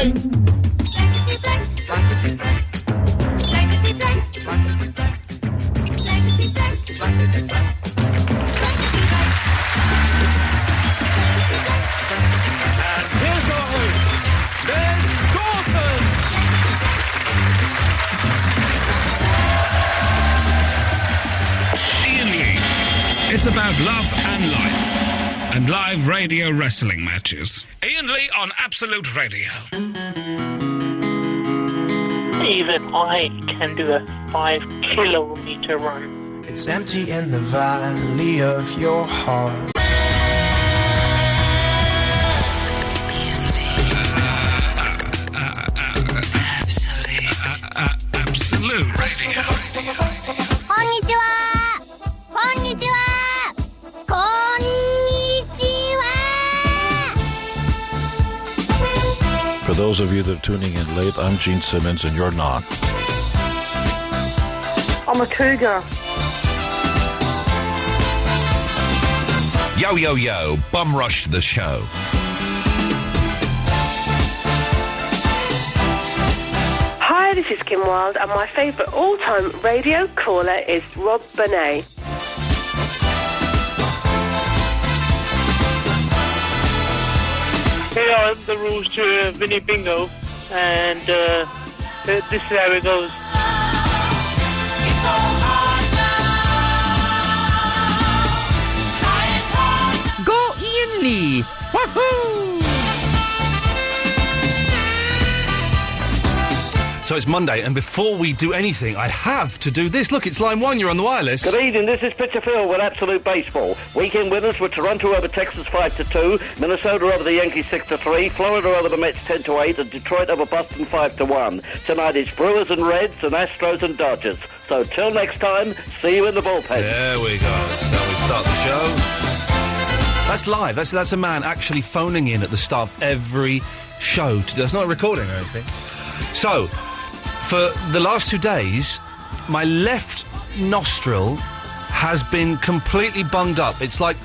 Here's your host, there's Thornton! Iain Lee. It's about love and life. And live radio wrestling matches. Iain Lee on Absolute Radio. Even I can do a 5-kilometer run. It's empty in the valley of your heart. Absolute Radio. こんにちは。こんにちは。こんにちは。 For those of you that are tuning in late, I'm Gene Simmons and you're not. I'm a cougar. Yo, yo, yo, bum rush the show. Hi, this is Kim Wilde, and my favourite all-time radio caller is Rob Bonet. Here are the rules to Vinny Bingo, and this is how it goes. Go Iain Lee! Woohoo! So it's Monday, and before we do anything, I have to do this. Look, it's line 1, you're on the wireless. Good evening, this is Pitcher Phil with Absolute Baseball. Weekend winners were Toronto over Texas 5-2, Minnesota over the Yankees 6-3, Florida over the Mets 10-8, and Detroit over Boston 5-1. Tonight is Brewers and Reds and Astros and Dodgers. So till next time, see you in the bullpen. There we go. That's how we start the show. That's live. That's a man actually phoning in at the start of every show. That's not a recording or anything. So, for the last 2 days, my left nostril has been completely bunged up. It's like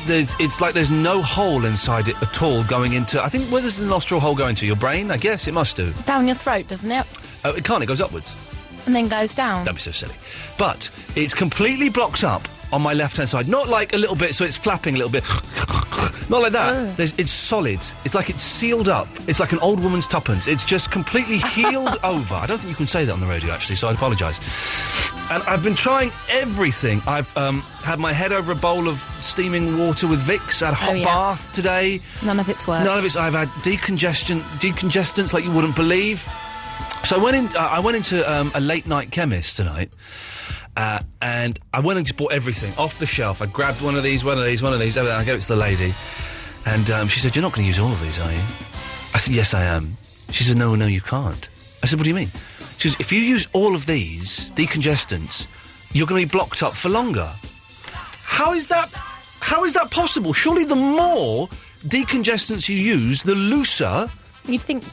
there's no hole inside it at all going into... I think, where does the nostril hole go into? Your brain? I guess it must do. Down your throat, doesn't it? Oh, it can't. It goes upwards. And then goes down. Don't be so silly. But it's completely blocked up on my left-hand side. Not like a little bit, so it's flapping a little bit. Not like that. It's solid. It's like it's sealed up. It's like an old woman's tuppence. It's just completely healed over. I don't think you can say that on the radio, actually, so I apologise. And I've been trying everything. I've had my head over a bowl of steaming water with Vicks. I had a hot bath today. None of it's worked. None of it's... I've had decongestants like you wouldn't believe. So I went into a late-night chemist tonight, and I went and just bought everything off the shelf. I grabbed one of these, everything. I gave it to the lady, and she said, "You're not going to use all of these, are you?" I said, "Yes, I am." She said, "No, you can't." I said, "What do you mean?" She says, "If you use all of these decongestants, you're going to be blocked up for longer." How is that possible? Surely the more decongestants you use, the looser... You'd think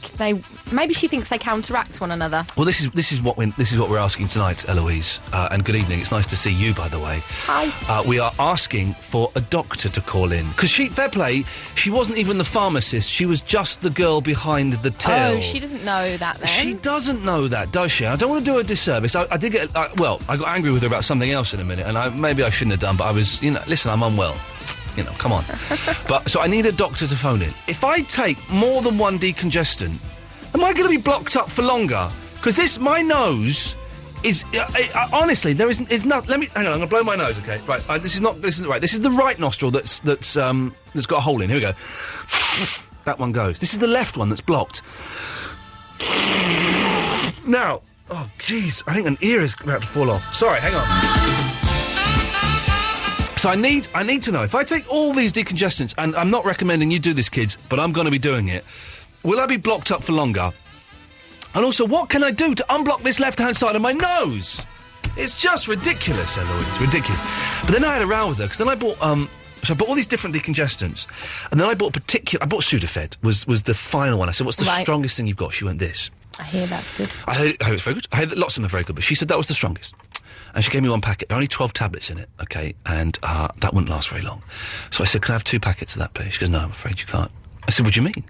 maybe she thinks they counteract one another. Well, this is what we're asking tonight, Eloise. And good evening. It's nice to see you, by the way. Hi. We are asking for a doctor to call in because fair play, she wasn't even the pharmacist. She was just the girl behind the till. Oh, she doesn't know that then. She doesn't know that, does she? I don't want to do her a disservice. I did get I got angry with her about something else in a minute, and maybe I shouldn't have done. But I was, listen, I'm unwell. Come on. So I need a doctor to phone in. If I take more than one decongestant, am I going to be blocked up for longer? Because my nose is... honestly, there isn't... It's not... Hang on, I'm going to blow my nose, okay? Right, this is right. This is the right nostril that's got a hole in. Here we go. That one goes. This is the left one that's blocked. Now... Oh, jeez. I think an ear is about to fall off. Sorry, hang on. So I need to know, if I take all these decongestants, and I'm not recommending you do this, kids, but I'm going to be doing it, will I be blocked up for longer? And also, what can I do to unblock this left-hand side of my nose? It's just ridiculous, Eloise. It's ridiculous. But then I had a row with her, because then I bought... So I bought all these different decongestants, and then I bought Sudafed, was the final one. I said, what's the strongest thing you've got? She went, this. I hear that's good. I heard it's very good. I heard that lots of them are very good, but she said that was the strongest. And she gave me one packet. There are only 12 tablets in it, okay? And that wouldn't last very long. So I said, can I have 2 packets of that, please? She goes, no, I'm afraid you can't. I said, what do you mean?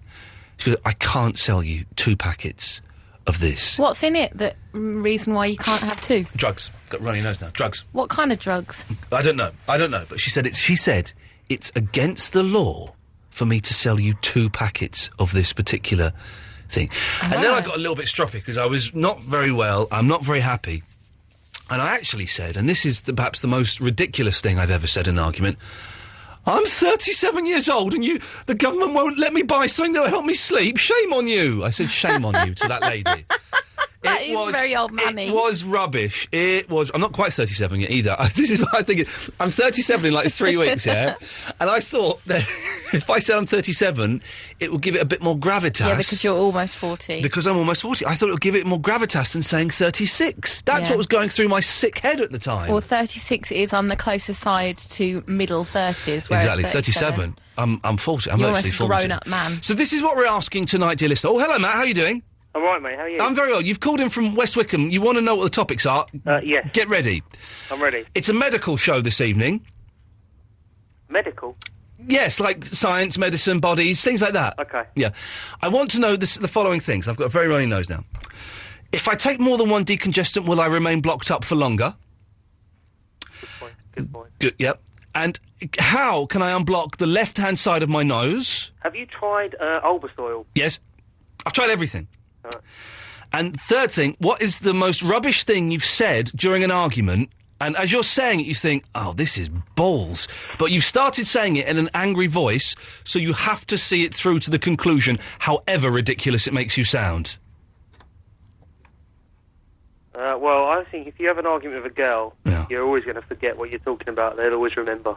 She goes, I can't sell you 2 packets of this. What's in it? The reason why you can't have 2? Drugs. Got a runny nose now. Drugs. What kind of drugs? I don't know. But she said it's against the law for me to sell you 2 packets of this particular thing. And then I got a little bit stroppy because I was not very well. I'm not very happy. And I actually said, and this is perhaps the most ridiculous thing I've ever said in an argument, I'm 37 years old and the government won't let me buy something that'll help me sleep. Shame on you. I said shame on you to that lady. That is very old money. It was rubbish. It was. I'm not quite 37 yet either. This is what I'm thinking. I'm 37 in like 3 weeks, yeah? And I thought that if I said I'm 37, it would give it a bit more gravitas. Yeah, because you're almost 40. Because I'm almost 40. I thought it would give it more gravitas than saying 36. That's what was going through my sick head at the time. Well, 36 is on the closer side to middle 30s. Exactly, 37. I'm 40. I'm You're actually 40. almost a grown-up man. So this is what we're asking tonight, dear listener. Oh, hello, Matt. How are you doing? I'm right, mate. How are you? I'm very well. You've called in from West Wickham. You want to know what the topics are? Yes. Get ready. I'm ready. It's a medical show this evening. Medical? Yes, like science, medicine, bodies, things like that. Okay. Yeah. I want to know the following things. I've got a very runny nose now. If I take more than one decongestant, will I remain blocked up for longer? Good point. Good, yep. And how can I unblock the left-hand side of my nose? Have you tried Albasoil? Yes. I've tried everything. And third thing, what is the most rubbish thing you've said during an argument? And as you're saying it, you think, oh, this is balls. But you've started saying it in an angry voice, so you have to see it through to the conclusion, however ridiculous it makes you sound. Well, I think if you have an argument with a girl, you're always going to forget what you're talking about. They'll always remember.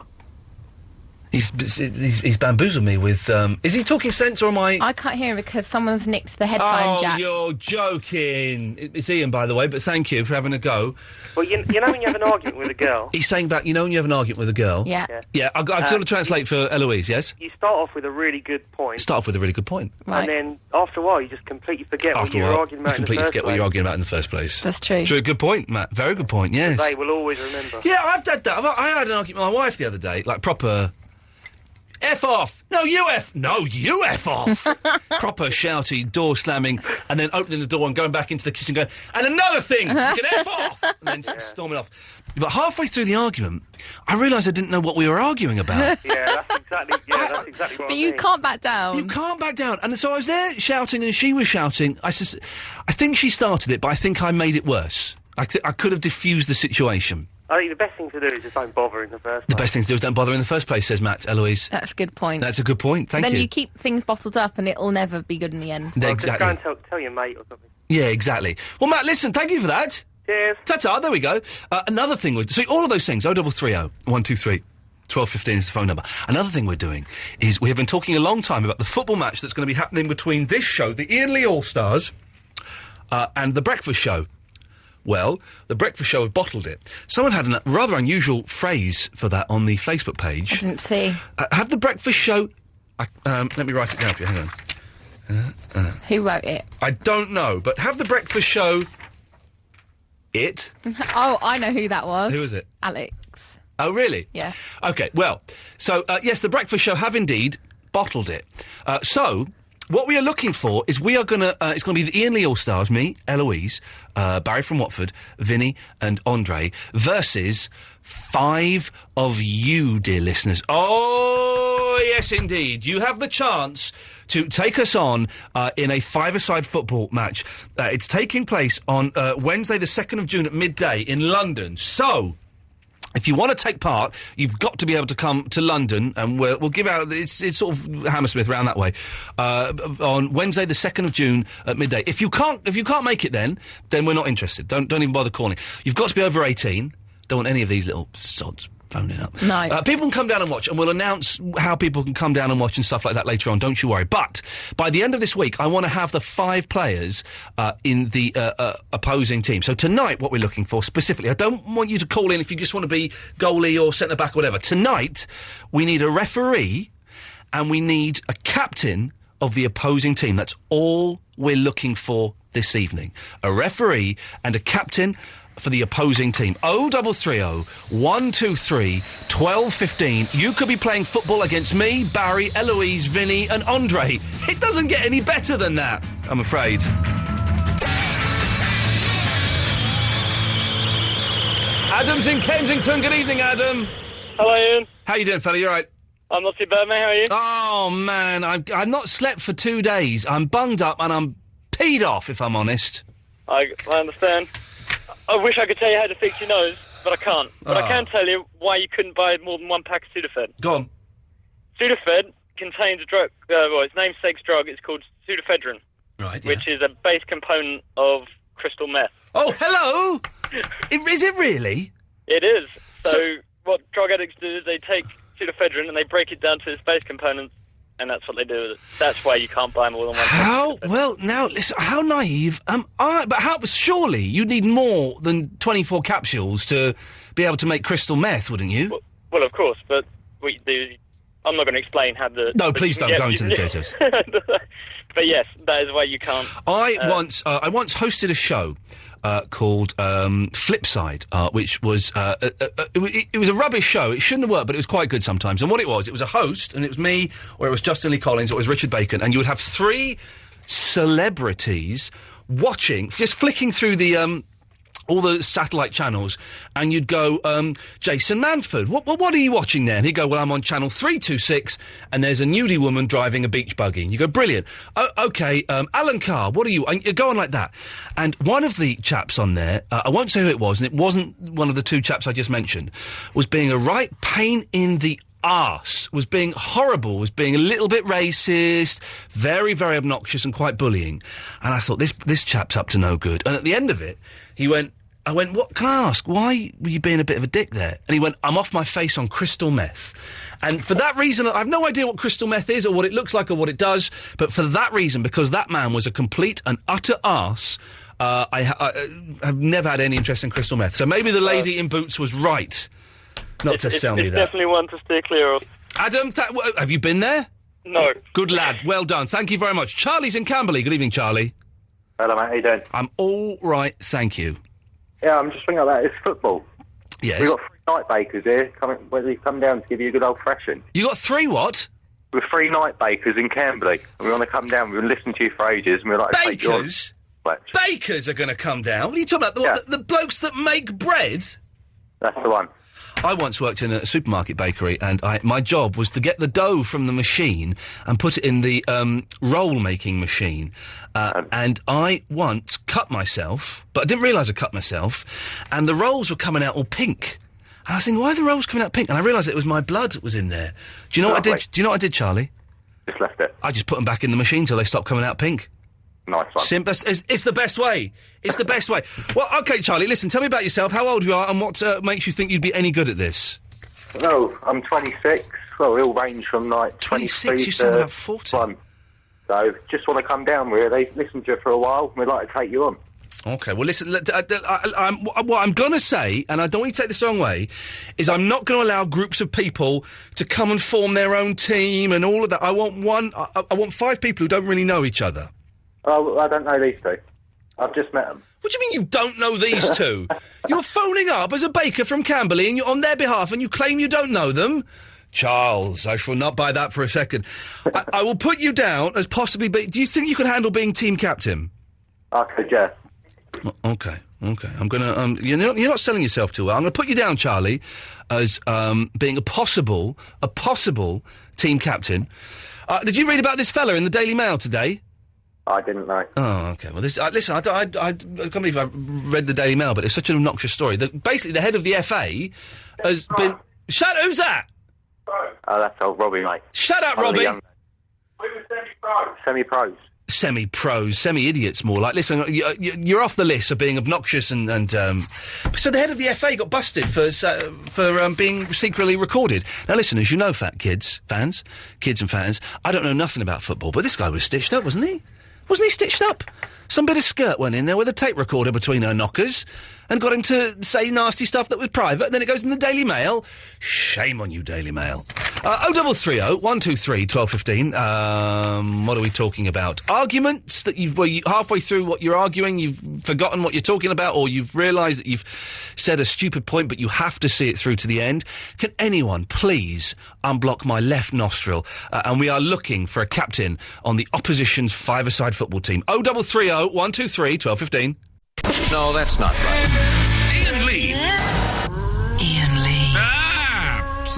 He's bamboozled me with... is he talking sense or am I... I can't hear him because someone's nicked the headphone jack. Oh, you're joking. It's Iain, by the way, but thank you for having a go. Well, you know when you have an argument with a girl... He's saying back, you know when you have an argument with a girl... Yeah. Yeah, I've got to translate for Eloise, yes? You start off with a really good point. Start off with a really good point. Right. And then, after a while, you just completely forget what you were arguing about in the first place. Completely forget what you're arguing about in the first place. That's true. True, good point, Matt. Very good point, yes. They will always remember. Yeah, I've had that. I had an argument with my wife the other day, like proper... F off! No, you F! No, you F off! Proper shouty, door slamming, and then opening the door and going back into the kitchen going, and another thing! You can F off! And then storming off. But halfway through the argument, I realised I didn't know what we were arguing about. That's exactly what But you can't back down. You can't back down. And so I was there shouting and she was shouting. I think she started it, but I think I made it worse. I could have diffused the situation. I think the best thing to do is just don't bother in the first place. The best thing to do is don't bother in the first place, says Matt, Eloise. That's a good point. That's a good point, thank you. Then you keep things bottled up and it'll never be good in the end. Well, Exactly. Just go and tell your mate or something. Yeah, exactly. Well, Matt, listen, thank you for that. Cheers. Ta-ta, there we go. Another thing, so all of those things, 0330 123 1215 is the phone number. Another thing we're doing is we have been talking a long time about the football match that's going to be happening between this show, the Iain Lee All-Stars, and The Breakfast Show. Well, The Breakfast Show have bottled it. Someone had a rather unusual phrase for that on the Facebook page. I didn't see. Have The Breakfast Show... let me write it down for you, hang on. Who wrote it? I don't know, but have The Breakfast Show... It? Oh, I know who that was. Who was it? Alex. Oh, really? Yeah. OK, well, so, yes, The Breakfast Show have indeed bottled it. So... what we are looking for is we are going to... it's going to be the Iain Lee All-Stars, me, Eloise, Barry from Watford, Vinny and Andre, versus 5 of you, dear listeners. Oh, yes, indeed. You have the chance to take us on in a 5-a-side football match. It's taking place on Wednesday the 2nd of June at midday in London. So... if you want to take part, you've got to be able to come to London, and we'll give out... It's sort of Hammersmith, round that way, on Wednesday, the 2nd of June at midday. If you can't make it, then we're not interested. Don't even bother calling. You've got to be over 18. Don't want any of these little sods phoning up. No. People can come down and watch, and we'll announce how people can come down and watch and stuff like that later on. Don't you worry. But by the end of this week, I want to have the 5 players in the opposing team. So tonight, what we're looking for specifically, I don't want you to call in if you just want to be goalie or centre-back or whatever. Tonight, we need a referee and we need a captain of the opposing team. That's all we're looking for this evening. A referee and a captain for the opposing team. 0330 123 1215. You could be playing football against me, Barry, Eloise, Vinny and Andre. It doesn't get any better than that, I'm afraid. Adam's in Kensington. Good evening, Adam. Hello, Ian. How you doing, fella? You all right? I'm not too bad, mate. How are you? Oh, man, I've not slept for 2 days. I'm bunged up and I'm peed off, if I'm honest. I understand. I wish I could tell you how to fix your nose, but I can't. But I can tell you why you couldn't buy more than one pack of Sudafed. Go on. Sudafed contains a drug, its namesake's drug. It's called pseudoephedrine, right? Yeah. Which is a base component of crystal meth. Oh, hello! Is it really? It is. So what drug addicts do is they take pseudoephedrine and they break it down to its base components, and that's what they do with it. That's why you can't buy more than one. How? Well, now, listen, how naive am I? But surely you'd need more than 24 capsules to be able to make crystal meth, wouldn't you? Well, of course, but I'm not going to explain how the... No, please don't go into the details. But yes, that is why you can't... I once hosted a show called Flipside, which was... it was a rubbish show. It shouldn't have worked, but it was quite good sometimes. And what it was a host, and it was me, or it was Justin Lee Collins, or it was Richard Bacon, and you would have 3 celebrities watching, just flicking through the... all the satellite channels, and you'd go, Jason Manford, what are you watching there? And he'd go, well, I'm on channel 326, and there's a nudie woman driving a beach buggy. And you go, brilliant. OK, Alan Carr, what are you... And you go on like that. And one of the chaps on there, I won't say who it was, and it wasn't one of the 2 chaps I just mentioned, was being a right pain in the arse, was being horrible, was being a little bit racist, very, very obnoxious and quite bullying. And I thought, this chap's up to no good. And at the end of it, I went, what, can I ask, why were you being a bit of a dick there? And he went, I'm off my face on crystal meth. And for that reason, I have no idea what crystal meth is or what it looks like or what it does, but for that reason, because that man was a complete and utter arse, I have never had any interest in crystal meth. So maybe the lady in boots was right not to sell me that. It's definitely one to steer clear of. Adam, have you been there? No. Good lad, well done. Thank you very much. Charlie's in Camberley. Good evening, Charlie. Hello, mate. How you doing? I'm all right, thank you. Yeah, I'm just thinking about it's football. Yes. We've got 3 night bakers here, whether you come down to give you a good old thrashing. You got 3 what? We're 3 night bakers in Camberley. We want to come down, we've been listening to you for ages, and we're like... Bakers? Bakers are going to come down? What are you talking about? The blokes that make bread? That's the one. I once worked in a supermarket bakery, and my job was to get the dough from the machine and put it in the roll-making machine. And I once cut myself, but I didn't realise I cut myself, and the rolls were coming out all pink. And I was thinking, why are the rolls coming out pink? And I realised it was my blood that was in there. Do you know what I did? Do you know what I did, Charlie? Just left it. I just put them back in the machine till they stopped coming out pink. Nice one. Simple. It's the best way. It's the best way. Well, OK, Charlie, listen, tell me about yourself, how old you are, and what makes you think you'd be any good at this? Oh, I'm 26. Well, we all range from, like, 26? You sound about 40. 1. So, just want to come down with you. They listen to you for a while, and we'd like to take you on. OK, well, listen, what I'm going to say, and I don't want you to take this the wrong way, is I'm not going to allow groups of people to come and form their own team and all of that. I want 5 people who don't really know each other. Oh, I don't know these 2. I've just met them. What do you mean you don't know these 2? You're phoning up as a baker from Camberley and you're on their behalf and you claim you don't know them? Charles, I shall not buy that for a second. I will put you down as possibly... Do you think you can handle being team captain? I could, yeah. OK. I'm going to... you're not selling yourself too well. I'm going to put you down, Charlie, as being a possible team captain. Did you read about this fella in the Daily Mail today? I didn't know. Oh, OK. Well, listen, I can't believe I read the Daily Mail, but it's such an obnoxious story. Basically, the head of the FA has been... Shut... Who's that? Oh, that's old Robbie, mate. Shut up, Robbie! We were semi-pros. Semi-pros, semi-idiots more like. Listen, you're off the list of being obnoxious and so the head of the FA got busted for being secretly recorded. Now listen, as you know, kids and fans, I don't know nothing about football, but this guy was stitched up, wasn't he? Wasn't he stitched up? Some bit of skirt went in there with a tape recorder between her knockers and got him to say nasty stuff that was private, and then it goes in the Daily Mail. Shame on you, Daily Mail. 0330 123 1215. What are we talking about? Arguments that where you halfway through what you're arguing, you've forgotten what you're talking about, or you've realised that you've said a stupid point, but you have to see it through to the end. Can anyone please unblock my left nostril? And we are looking for a captain on the opposition's five-a-side football team. 0330 123 1215. No, that's not right. Iain Lee. Iain Lee.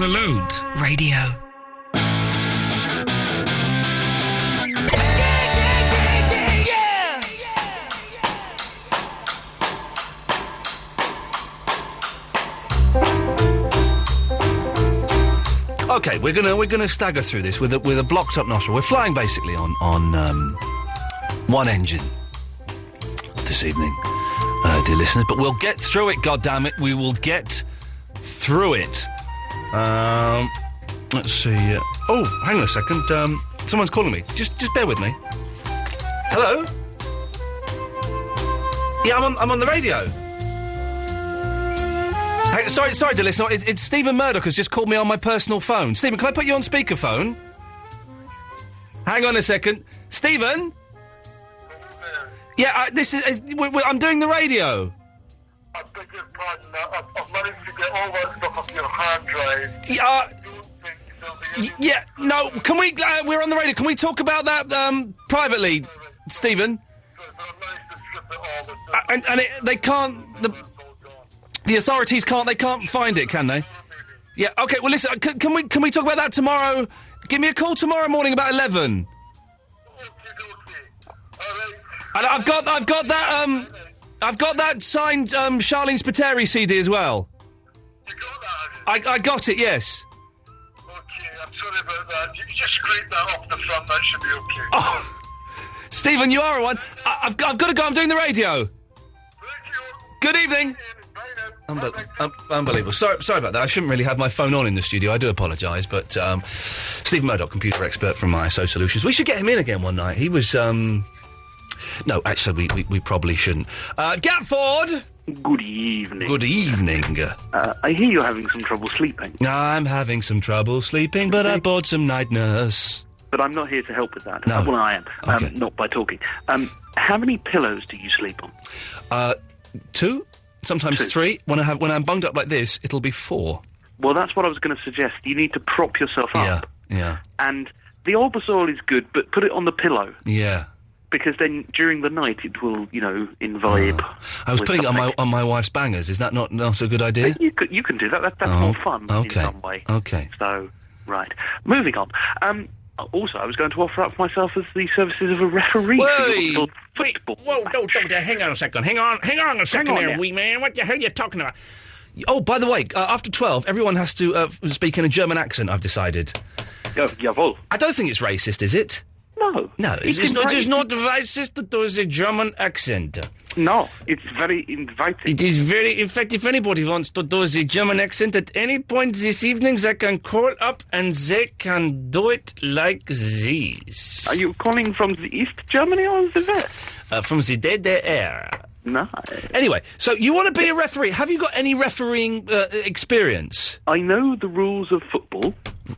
Absolute Radio. Okay, we're gonna stagger through this with a blocked up nostril. We're flying basically on one engine this evening, dear listeners. But we'll get through it. Goddammit, we will get through it. Let's see. Oh, hang on a second. Someone's calling me. Just bear with me. Hello. Yeah, I'm on the radio. Hey, sorry, dear listener. It's Stephen Murdoch has just called me on my personal phone. Stephen, can I put you on speakerphone? Hang on a second, Stephen. Yeah, I'm doing the radio. I beg your pardon. I've managed to get all that stuff off your hard drive. Yeah, no. Can we? We're on the radio. Can we talk about that privately, Stephen? They can't. The authorities can't. They can't find it, can they? Yeah. Okay. Well, listen. Can we talk about that tomorrow? Give me a call tomorrow morning about 11. And I've got that. I've got that signed Charlene Spiteri CD as well. You got that? I got it. Yes. Okay. I'm sorry about that. You just scrape that off the front. That should be okay. Oh, Stephen, you are a one. I've got to go. I'm doing the radio. Good evening. Unbelievable. Sorry about that. I shouldn't really have my phone on in the studio. I do apologise, but Stephen Murdoch, computer expert from ISO Solutions. We should get him in again one night. He was. No, actually, we probably shouldn't. Gatford. Good evening. Good evening. I hear you're having some trouble sleeping. I'm having some trouble sleeping, but I bought some night nurse. But I'm not here to help with that. No. Well, I am. Okay. Not by talking. How many pillows do you sleep on? 2, sometimes 3. When I'm bunged up like this, it'll be 4. Well, that's what I was going to suggest. You need to prop yourself up. Yeah. And the Olbasol is good, but put it on the pillow. Yeah. Because then during the night it will, imbibe. I was putting it on my wife's bangers. Is that not a good idea? You can do that. That's more fun in some way. Okay. So, right. Moving on. Also, I was going to offer up myself as the services of a referee for your football. Whoa, don't hang on a second. Hang on a second there, wee man. What the hell are you talking about? Oh, by the way, after 12, everyone has to speak in a German accent, I've decided. Jawohl. I don't think it's racist, is it? No, it's not racist to do the German accent. No, it's very inviting. It is very... In fact, if anybody wants to do the German accent at any point this evening, they can call up and they can do it like this. Are you calling from the East Germany or the West? From the DDR. Nice. Anyway, so you want to be a referee. Have you got any refereeing experience? I know the rules of football.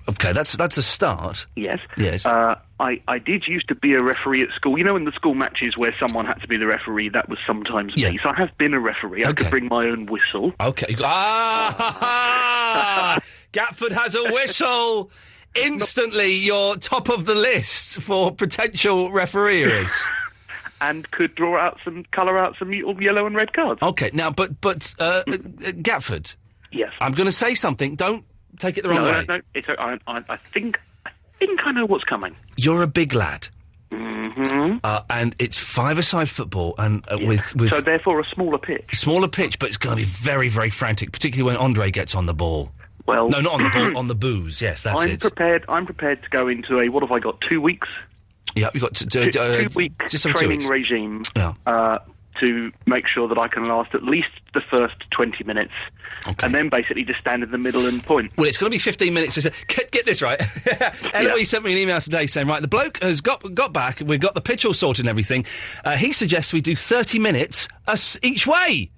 Okay, that's a start. Yes. Yes. I did used to be a referee at school. You know, in the school matches where someone had to be the referee, that was sometimes me. So I have been a referee. I could bring my own whistle. Okay. Gatford has a whistle. Instantly, you're top of the list for potential refereers. And could colour out some yellow and red cards. Okay, now, but Gatford. Yes. I'm going to say something. Don't take it the wrong way. No. It's, I think I know what's coming. You're a big lad. Mm-hmm. And it's five-a-side football, and with so therefore a smaller pitch. Smaller pitch, but it's going to be very, very frantic, particularly when Andre gets on the ball. Well, no, not on the ball, on the booze. Yes, that's it. I'm prepared to go into a. What have I got? 2 weeks. Yeah, we've got 2 week training regime to make sure that I can last at least the first 20 minutes. Okay. And then basically just stand in the middle and point. Well, it's going to be 15 minutes. Get this right. Eloise sent me an email today saying, right, the bloke has got back, we've got the pitch all sorted and everything. He suggests we do 30 minutes each way.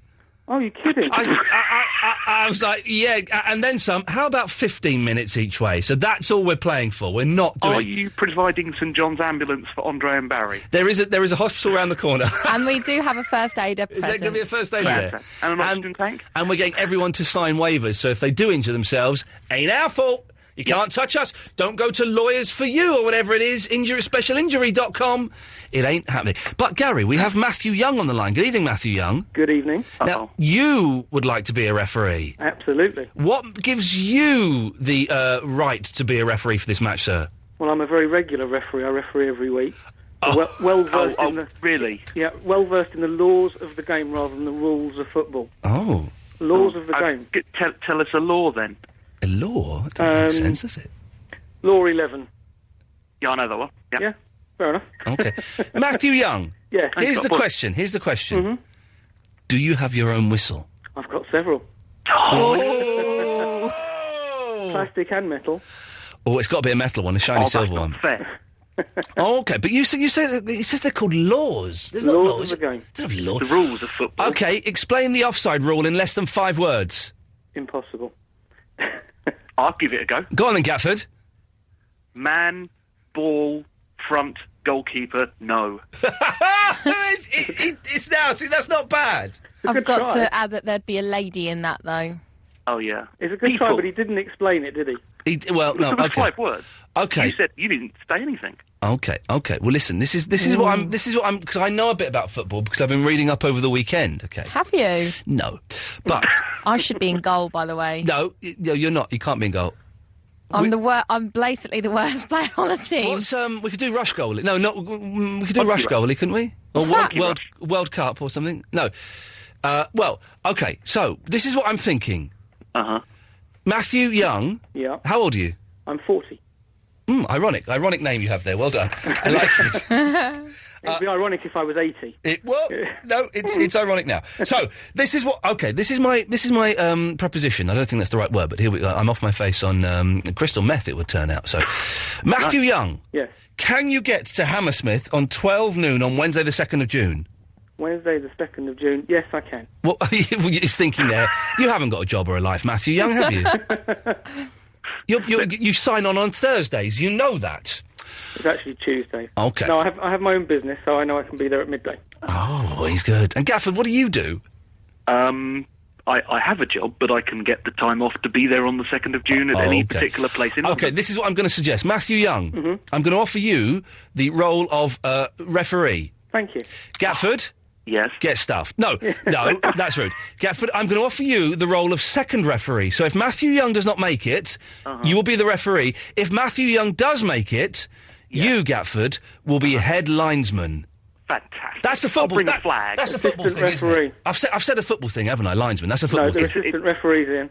Oh, you're kidding? I was like, yeah, and then some. How about 15 minutes each way? So that's all we're playing for. We're not doing... Are you providing St John's ambulance for Andre and Barry? There is a hospital around the corner. And we do have a first aider present. Is there going to be a first aider there? And an oxygen tank? And we're getting everyone to sign waivers, so if they do injure themselves, ain't our fault. You can't touch us. Don't go to Lawyers for You or whatever it is, specialinjury.com. It ain't happening. But, Gary, we have Matthew Young on the line. Good evening, Matthew Young. Good evening. Now, you would like to be a referee. Absolutely. What gives you the right to be a referee for this match, sir? Well, I'm a very regular referee. I referee every week. Well versed in the... Really? Yeah, well versed in the laws of the game rather than the rules of football. Oh. Laws of the game. Tell us a law, then. A law? That doesn't make sense, does it? Law 11. Yeah, I know that one. Yeah, fair enough. Okay. Matthew Young. Yeah. Here's the question. Mm-hmm. Do you have your own whistle? I've got several. Oh! Plastic and metal. Oh, it's got to be a metal one, a shiny silver one. Fair. Oh, okay, but you say that it says they're called laws. There's not Laws laws. of the game. There's no laws. The rules of football. Okay, explain the offside rule in less than 5 words. Impossible. I'll give it a go. Go on then, Gatford. Man, ball, front, goalkeeper, no. It's now, see, that's not bad. I've got to add that there'd be a lady in that, though. Oh, yeah. It's a good try, but he didn't explain it, did he? Well, no, It was okay. 5 words. Okay. You said you didn't say anything. Okay. Well, listen. This is what I'm. This is what I'm, because I know a bit about football because I've been reading up over the weekend. Okay. Have you? No, but I should be in goal, by the way. no, you're not. You can't be in goal. I'm blatantly the worst player on the team. What's we could do rush goalie. No, not we could do rush goalie, couldn't we? Or World Cup or something. No. Well, okay. So this is what I'm thinking. Matthew Young. Yeah. How old are you? I'm 40. Ironic name you have there. Well done. I like it. It'd be ironic if I was 80. No, it's ironic now. So this is my preposition. I don't think that's the right word, but here we go. I'm off my face on crystal meth. It would turn out. So, Matthew Young. Yes. Can you get to Hammersmith on 12 noon on Wednesday, the 2nd of June? Wednesday, the 2nd of June. Yes, I can. What you're thinking there? You haven't got a job or a life, Matthew Young, have you? You sign on Thursdays. You know that. It's actually Tuesday. Okay. No, I have my own business, so I know I can be there at midday. Oh, he's good. And Gafford, what do you do? I have a job, but I can get the time off to be there on the 2nd of June at any particular place in London. Okay, this is what I'm going to suggest. Matthew Young, I'm going to offer you the role of referee. Thank you. Gatford? Yes. Get stuffed. No, that's rude. Gatford, I'm going to offer you the role of second referee. So if Matthew Young does not make it, you will be the referee. If Matthew Young does make it, you, Gatford, will be head linesman. Fantastic. That's a football. I'll bring the flag. That's a football thing, referee. isn't it? I've said a football thing, haven't I? Linesman. That's a football thing. No, they're assistant referees, Ian.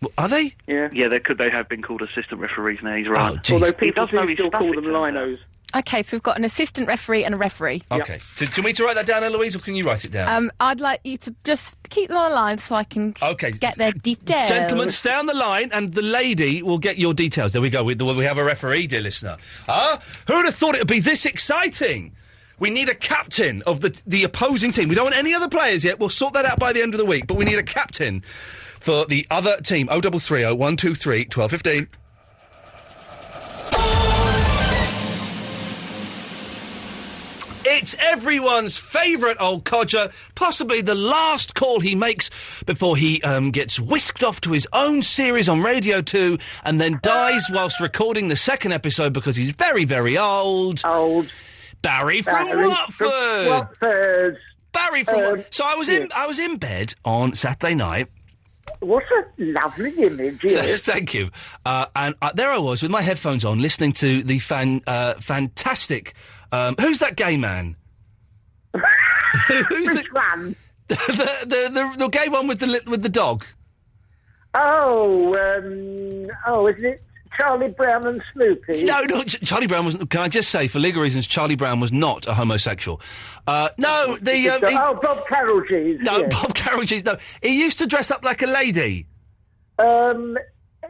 Well, are they? Yeah. Yeah, they have been called assistant referees now. He's right. Oh, jeez. Although people He does know do his still stuff, call it them turns out. linos. Okay, so we've got an assistant referee and a referee. Okay. So, do you want me to write that down, Eloise, or can you write it down? I'd like you to just keep them on the line so I can get their details. Gentlemen, stay on the line, and the lady will get your details. There we go. We have a referee, dear listener. Who'd have thought it would be this exciting? We need a captain of the opposing team. We don't want any other players yet. We'll sort that out by the end of the week. But we need a captain for the other team. 0330 123 1215. It's everyone's favourite old codger, possibly the last call he makes before he gets whisked off to his own series on Radio 2 and then dies whilst recording the second episode because he's very, very old. Barry from Watford. Barry from So I was in bed on Saturday night. What a lovely image, yes. Thank you. And there I was with my headphones on, listening to the fantastic... who's that gay man? Which one? The gay one with the dog. Isn't it Charlie Brown and Snoopy? No, Charlie Brown was... Can I just say, for legal reasons, Charlie Brown was not a homosexual. No, Bob Carroll Cheese. No, yes. Bob Carroll Cheese, no. He used to dress up like a lady.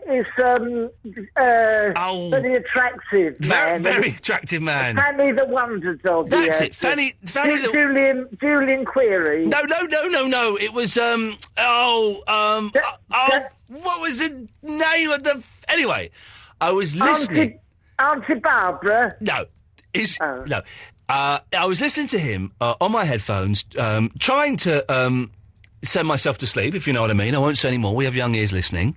it's very attractive man. Very attractive man. Fanny the Wonder Dog. That's it. Fanny the... Julian Query. No. It was, what was the name of the... Anyway, I was listening... Auntie Barbara. No. No. I was listening to him on my headphones, trying to send myself to sleep, if you know what I mean. I won't say any more. We have young ears listening.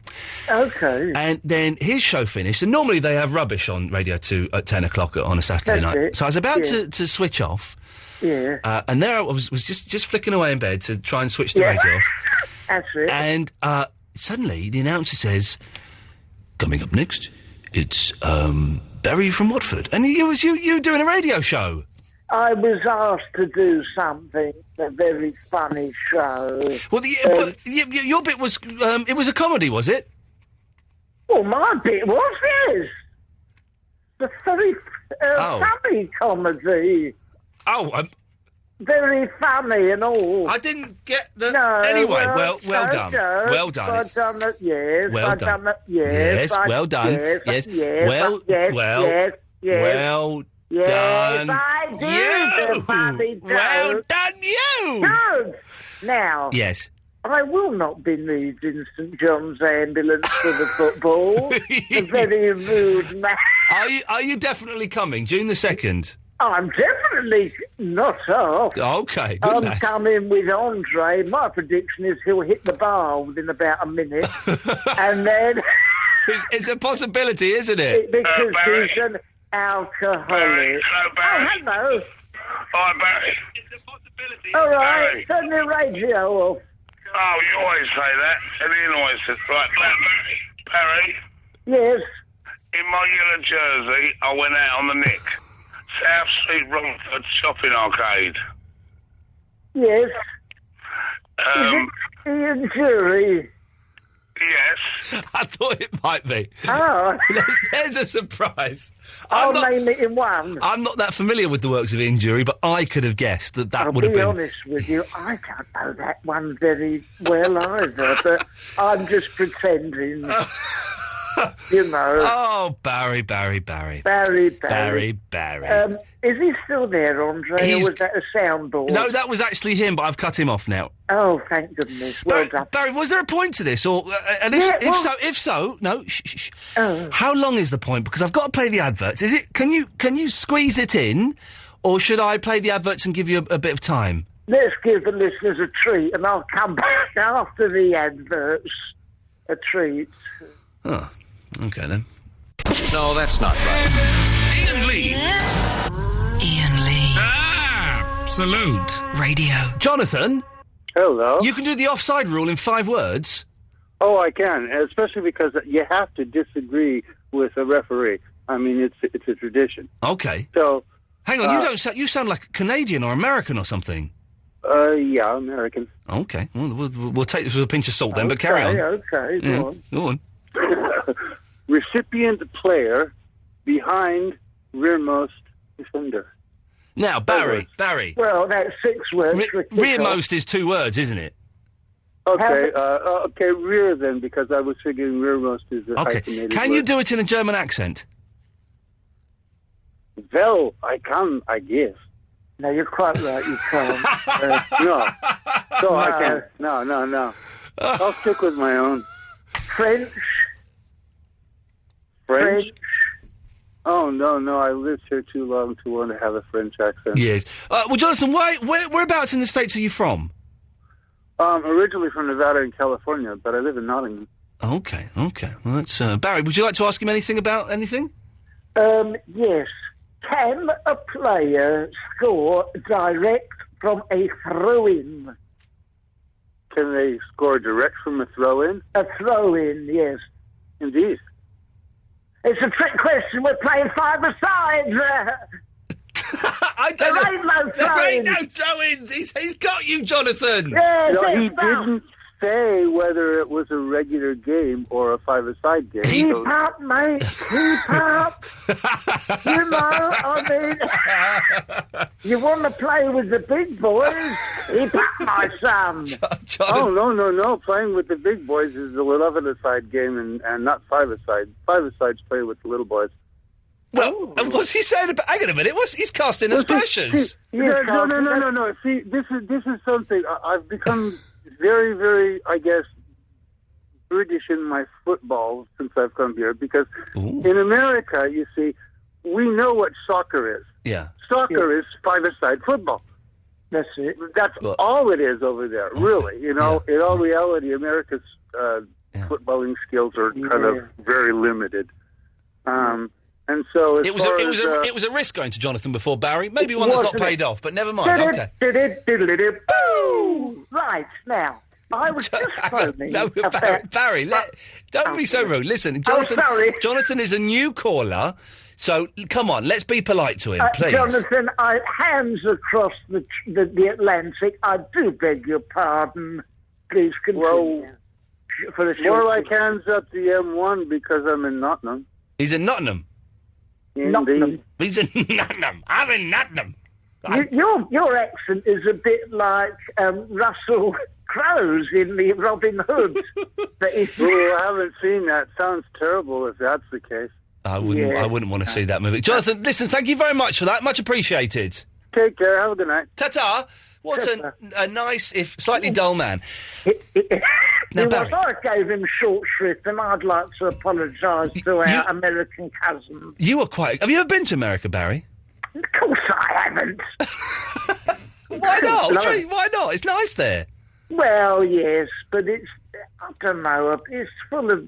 Okay. And then his show finished, and normally they have rubbish on Radio 2 at 10 o'clock on a Saturday night. It. So I was about to switch off. Yeah. And there I was just flicking away in bed to try and switch the radio off. That's it. And suddenly the announcer says, coming up next, it's Barry from Watford. And it was you doing a radio show. I was asked to do something, a very funny show. Well, but your bit was, it was a comedy, was it? Well, my bit was, yes. The very funny comedy. Oh, very funny and all. I didn't get the... No, anyway, well done. Well done. Well done, yes. Well done. Yes, well done. Yes, well yes, done. I do. You. The funny Well joke. done, you. Good. Now... Yes. I will not be needing St John's ambulance for the football. A very rude man. Are you definitely coming, June the 2nd? I'm definitely not off. Okay, good I'm lad. coming with Andre. My prediction is he'll hit the bar within about a minute. And then... It's a possibility, isn't it? Because he's an alcoholic. Barry. Hello, Barry. Oh, hello. Hi, Barry. It's a possibility. All right, Barry. turn the radio off. Oh, you always say that. And Ian always says, right, Barry. Yes. In my yellow jersey, I went out on the Nick. South Street Romford Shopping Arcade. Yes. Is it Ian Jury? Yes. I thought it might be. Oh. There's a surprise. I'll name it in one. I'm not that familiar with the works of Ian Jury, but I could have guessed that would have been... I'll be honest with you, I don't know that one very well either, but I'm just pretending. You know. Oh, Barry. Is he still there, Andre, or was that a soundboard? No, that was actually him, but I've cut him off now. Oh, thank goodness. Well done. Barry, was there a point to this? Or if so, no, shh. Oh. How long is the point? Because I've got to play the adverts. Is it? Can you squeeze it in, or should I play the adverts and give you a bit of time? Let's give the listeners a treat, and I'll come back after the adverts. A treat. Oh, okay then. No, that's not right. Iain Lee. Absolute Radio. Jonathan? Hello. You can do the offside rule in 5 words? Oh, I can, especially because you have to disagree with a referee. I mean, it's a tradition. Okay. So... Hang on, you sound like a Canadian or American or something. Yeah, American. Okay, well, we'll take this with a pinch of salt then, but carry on. Okay, go on. Recipient player behind rearmost defender. Now, Barry. Well, that's 6 words. Rearmost is 2 words, isn't it? Okay, okay, rear then, because I was figuring rearmost is a hyphenated Can word. you do it in a German accent? Well, I can, I guess. No, you're quite right, you can't. No. So I can't. No. I'll stick with my own. French? Oh, no, I lived here too long to want to have a French accent. Yes. Well, Jonathan, whereabouts in the States are you from? Originally from Nevada and California, but I live in Nottingham. Okay. Well, that's... Barry, would you like to ask him anything about anything? Yes. Can a player score direct from a throw-in? Can they score direct from a throw-in? A throw-in, yes. Indeed. It's a trick question. We're playing 5-a-side. There ain't no throw-ins. He's got you, Jonathan. Yes, no, he didn't say whether it was a regular game or a five-a-side game. Keep up, mate. Keep up. You know, I mean, you want to play with the big boys? Keep up, my son. Oh, no. Playing with the big boys is the 11-a-side game and not five-a-side. Five-a-sides play with the little boys. Well, what's he saying about... Hang on a minute, he's casting aspersions. No. See, this is something... I've become very, very, I guess, British in my football since I've come here, because in America, you see, we know what soccer is. Yeah. Soccer is five-a-side football. That's it. That's all it is over there, really. You know, in all reality, America's footballing skills are kind of very limited. And so it was a risk going to Jonathan before Barry. Maybe one that's not paid off, but never mind. Okay. Boom! Right, now, I was just phoning Barry, don't be so rude. Listen, Jonathan is a new caller, so come on, let's be polite to him, please. Jonathan, hands across the Atlantic. I do beg your pardon. Please continue. More like hands up the M1 because I'm in Nottingham. He's in Nottingham? Nottingham. He's in Nottingham. I'm in Nottingham. Your accent is a bit like Russell Crowe's in the Robin Hood. I haven't seen that. Sounds terrible if that's the case. I wouldn't want to see that movie. Jonathan, listen, thank you very much for that. Much appreciated. Take care. Have a good night. Ta-ta. What a nice, if slightly dull man. Now, Barry. I gave him short shrift, and I'd like to apologise to our American cousin. You were quite... Have you ever been to America, Barry? Of course I haven't. Why not? Why not? It's nice there. Well, yes, but it's... I don't know. It's full of...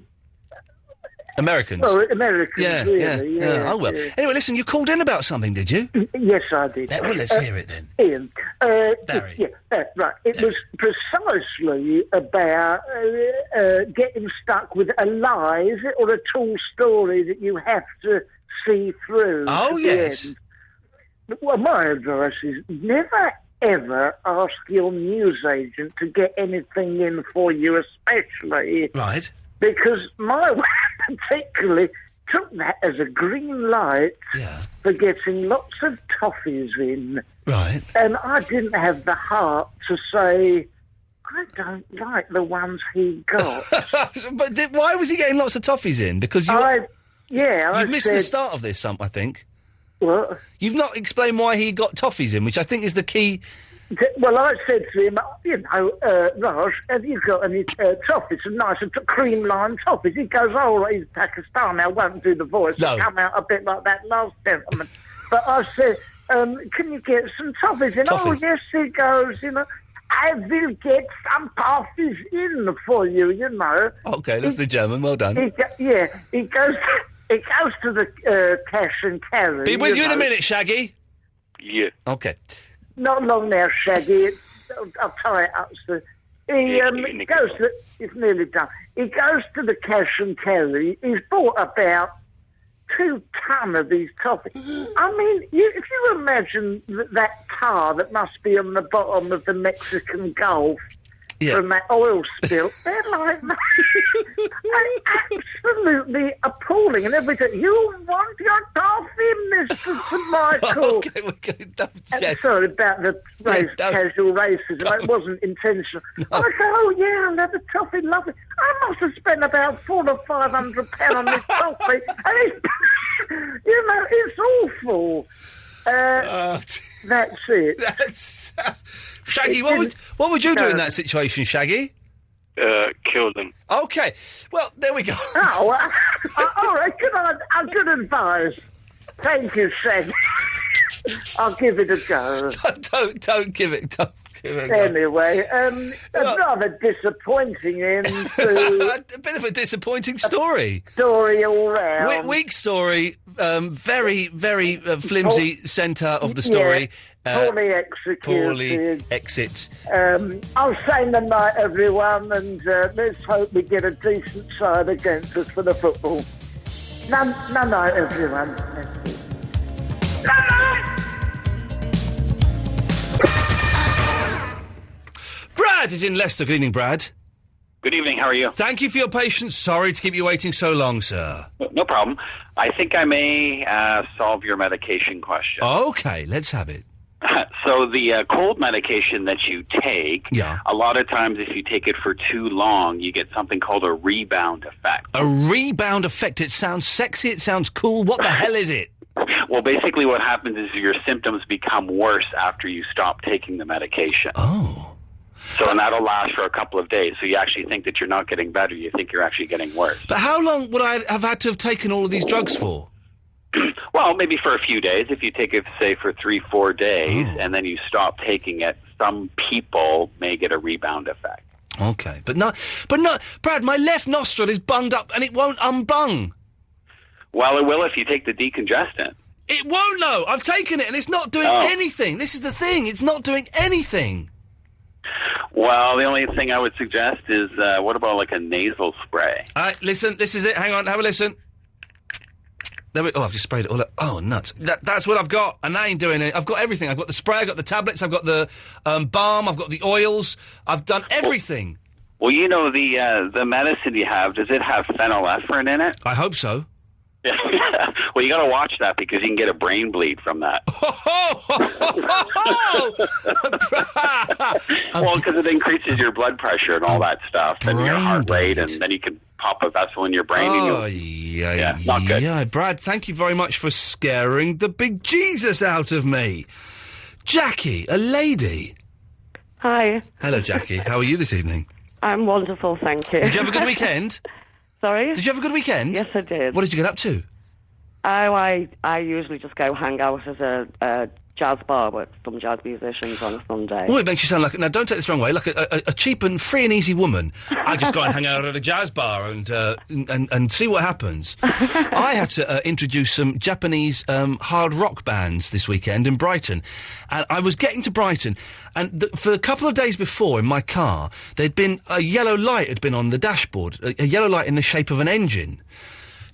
Americans? Well, Americans, really. Yeah. Oh, well. Yeah. Anyway, listen, you called in about something, did you? Yes, I did. Well, let's hear it then. Iain. Barry. Right. It was precisely about getting stuck with a lie, is it, or a tall story that you have to see through. Oh, yes. Well, my advice is never, ever ask your newsagent to get anything in for you, especially... Right. Because my wife particularly took that as a green light for getting lots of toffees in. Right. And I didn't have the heart to say, I don't like the ones he got. But why was he getting lots of toffees in? Because you've missed the start of this, I think. What? You've not explained why he got toffees in, which I think is the key... Well, I said to him, Raj, have you got any toffees? Some nice cream-lined toffees. He goes, he's Pakistani. I won't do the voice. No. Come out a bit like that last gentleman. But I said, can you get some toffees in? Toffees. Oh, yes, he goes, I will get some toffees in for you, Okay, that's the German. Well done. He goes to the cash and carry. Be with you in a minute, Shaggy. Yeah. Okay. Not long now, Shaggy. I'll tie it up. So he goes to... It's nearly done. He goes to the cash and carry. He's bought about 2 ton of these toffees. I mean, if you imagine that car that must be on the bottom of the Mexican Gulf from that oil spill, they're like... absolutely appalling. And everything. You want your toffee, Mr. Michael? Yes. Sorry about the casual racism. It wasn't intentional. No. I go, I'll have a toffee, lovely. I must have spent about £400 or £500 on this toffee. And it's, it's awful. That's it. Shaggy, what would you do in that situation, Shaggy? Kill them. Okay. Well, there we go. All right. Good advice. Thank you, Shaggy. I'll give it a go. Don't give it. Don't give it. Anyway, rather disappointing end to... A bit of a disappointing story. Story all round. Weak story. Very, very flimsy centre of the story. Poorly executed. Poorly exit. I'll say good night, everyone, and let's hope we get a decent side against us for the football. Night, everyone. Brad is in Leicester. Good evening, Brad. Good evening, how are you? Thank you for your patience. Sorry to keep you waiting so long, sir. No problem. I think I may solve your medication question. Okay, let's have it. So the cold medication that you take, a lot of times if you take it for too long, you get something called a rebound effect. A rebound effect? It sounds sexy, it sounds cool. What the hell is it? Well, basically what happens is your symptoms become worse after you stop taking the medication. Oh. So, and that'll last for a couple of days. So you actually think that you're not getting better, you think you're actually getting worse. But how long would I have had to have taken all of these drugs for? Well, maybe for a few days. If you take it, say, for 3-4 days, and then you stop taking it, some people may get a rebound effect. Okay, but not, Brad, my left nostril is bunged up and it won't unbung. Well, it will if you take the decongestant. It won't, though. I've taken it and it's not doing anything. This is the thing. It's not doing anything. Well, the only thing I would suggest is, what about like a nasal spray? All right, listen, this is it. Hang on, have a listen. There we, I've just sprayed it all up. Oh, nuts. That's what I've got, and that ain't doing it. I've got everything. I've got the spray, I've got the tablets, I've got the balm, I've got the oils. I've done everything. Well, you know, the medicine you have, does it have phenylephrine in it? I hope so. Well, you got to watch that because you can get a brain bleed from that. Well, because it increases your blood pressure and all that stuff, and your heart rate, and then you can pop a vessel in your brain. Yeah, not good. Yeah, Brad, thank you very much for scaring the big Jesus out of me. Jackie, a lady. Hi. Hello, Jackie. How are you this evening? I'm wonderful, thank you. Did you have a good weekend? Sorry? Did you have a good weekend? Yes, I did. What did you get up to? Oh, I usually just go hang out at a jazz bar with some jazz musicians on a Sunday. Oh, it makes you sound like, now don't take this the wrong way, like a cheap and free and easy woman. I just go and hang out at a jazz bar and see what happens. I had to introduce some Japanese hard rock bands this weekend in Brighton. And I was getting to Brighton, and for a couple of days before in my car, there'd been a yellow light had been on the dashboard, a yellow light in the shape of an engine.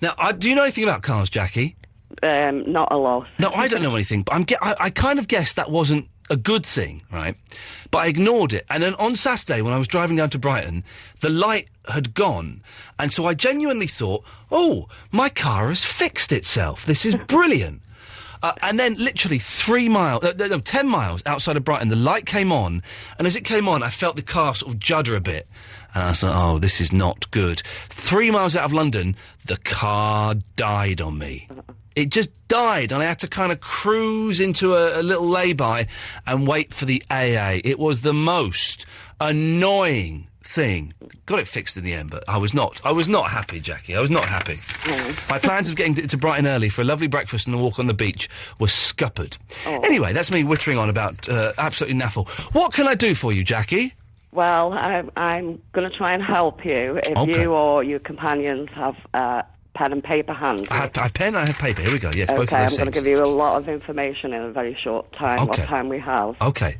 Now, do you know anything about cars, Jackie? Not a lot. No, I don't know anything, but I kind of guessed that wasn't a good thing, right? But I ignored it. And then on Saturday, when I was driving down to Brighton, the light had gone. And so I genuinely thought, oh, my car has fixed itself. This is brilliant. And then literally 10 miles outside of Brighton, the light came on. And as it came on, I felt the car sort of judder a bit. And I thought, oh, this is not good. 3 miles out of London, the car died on me. It just died, and I had to kind of cruise into a little lay-by and wait for the AA. It was the most annoying thing. Got it fixed in the end, but I was not happy, Jackie. I was not happy. My plans of getting to Brighton early for a lovely breakfast and a walk on the beach were scuppered. Anyway, that's me whittering on about absolutely naffle. What can I do for you, Jackie? Well, I'm going to try and help you if you or your companions have pen and paper handy. I have pen, I have paper. Here we go. Yes, both of those I'm things. going to give you a lot of information in a very short time, what time we have. Okay.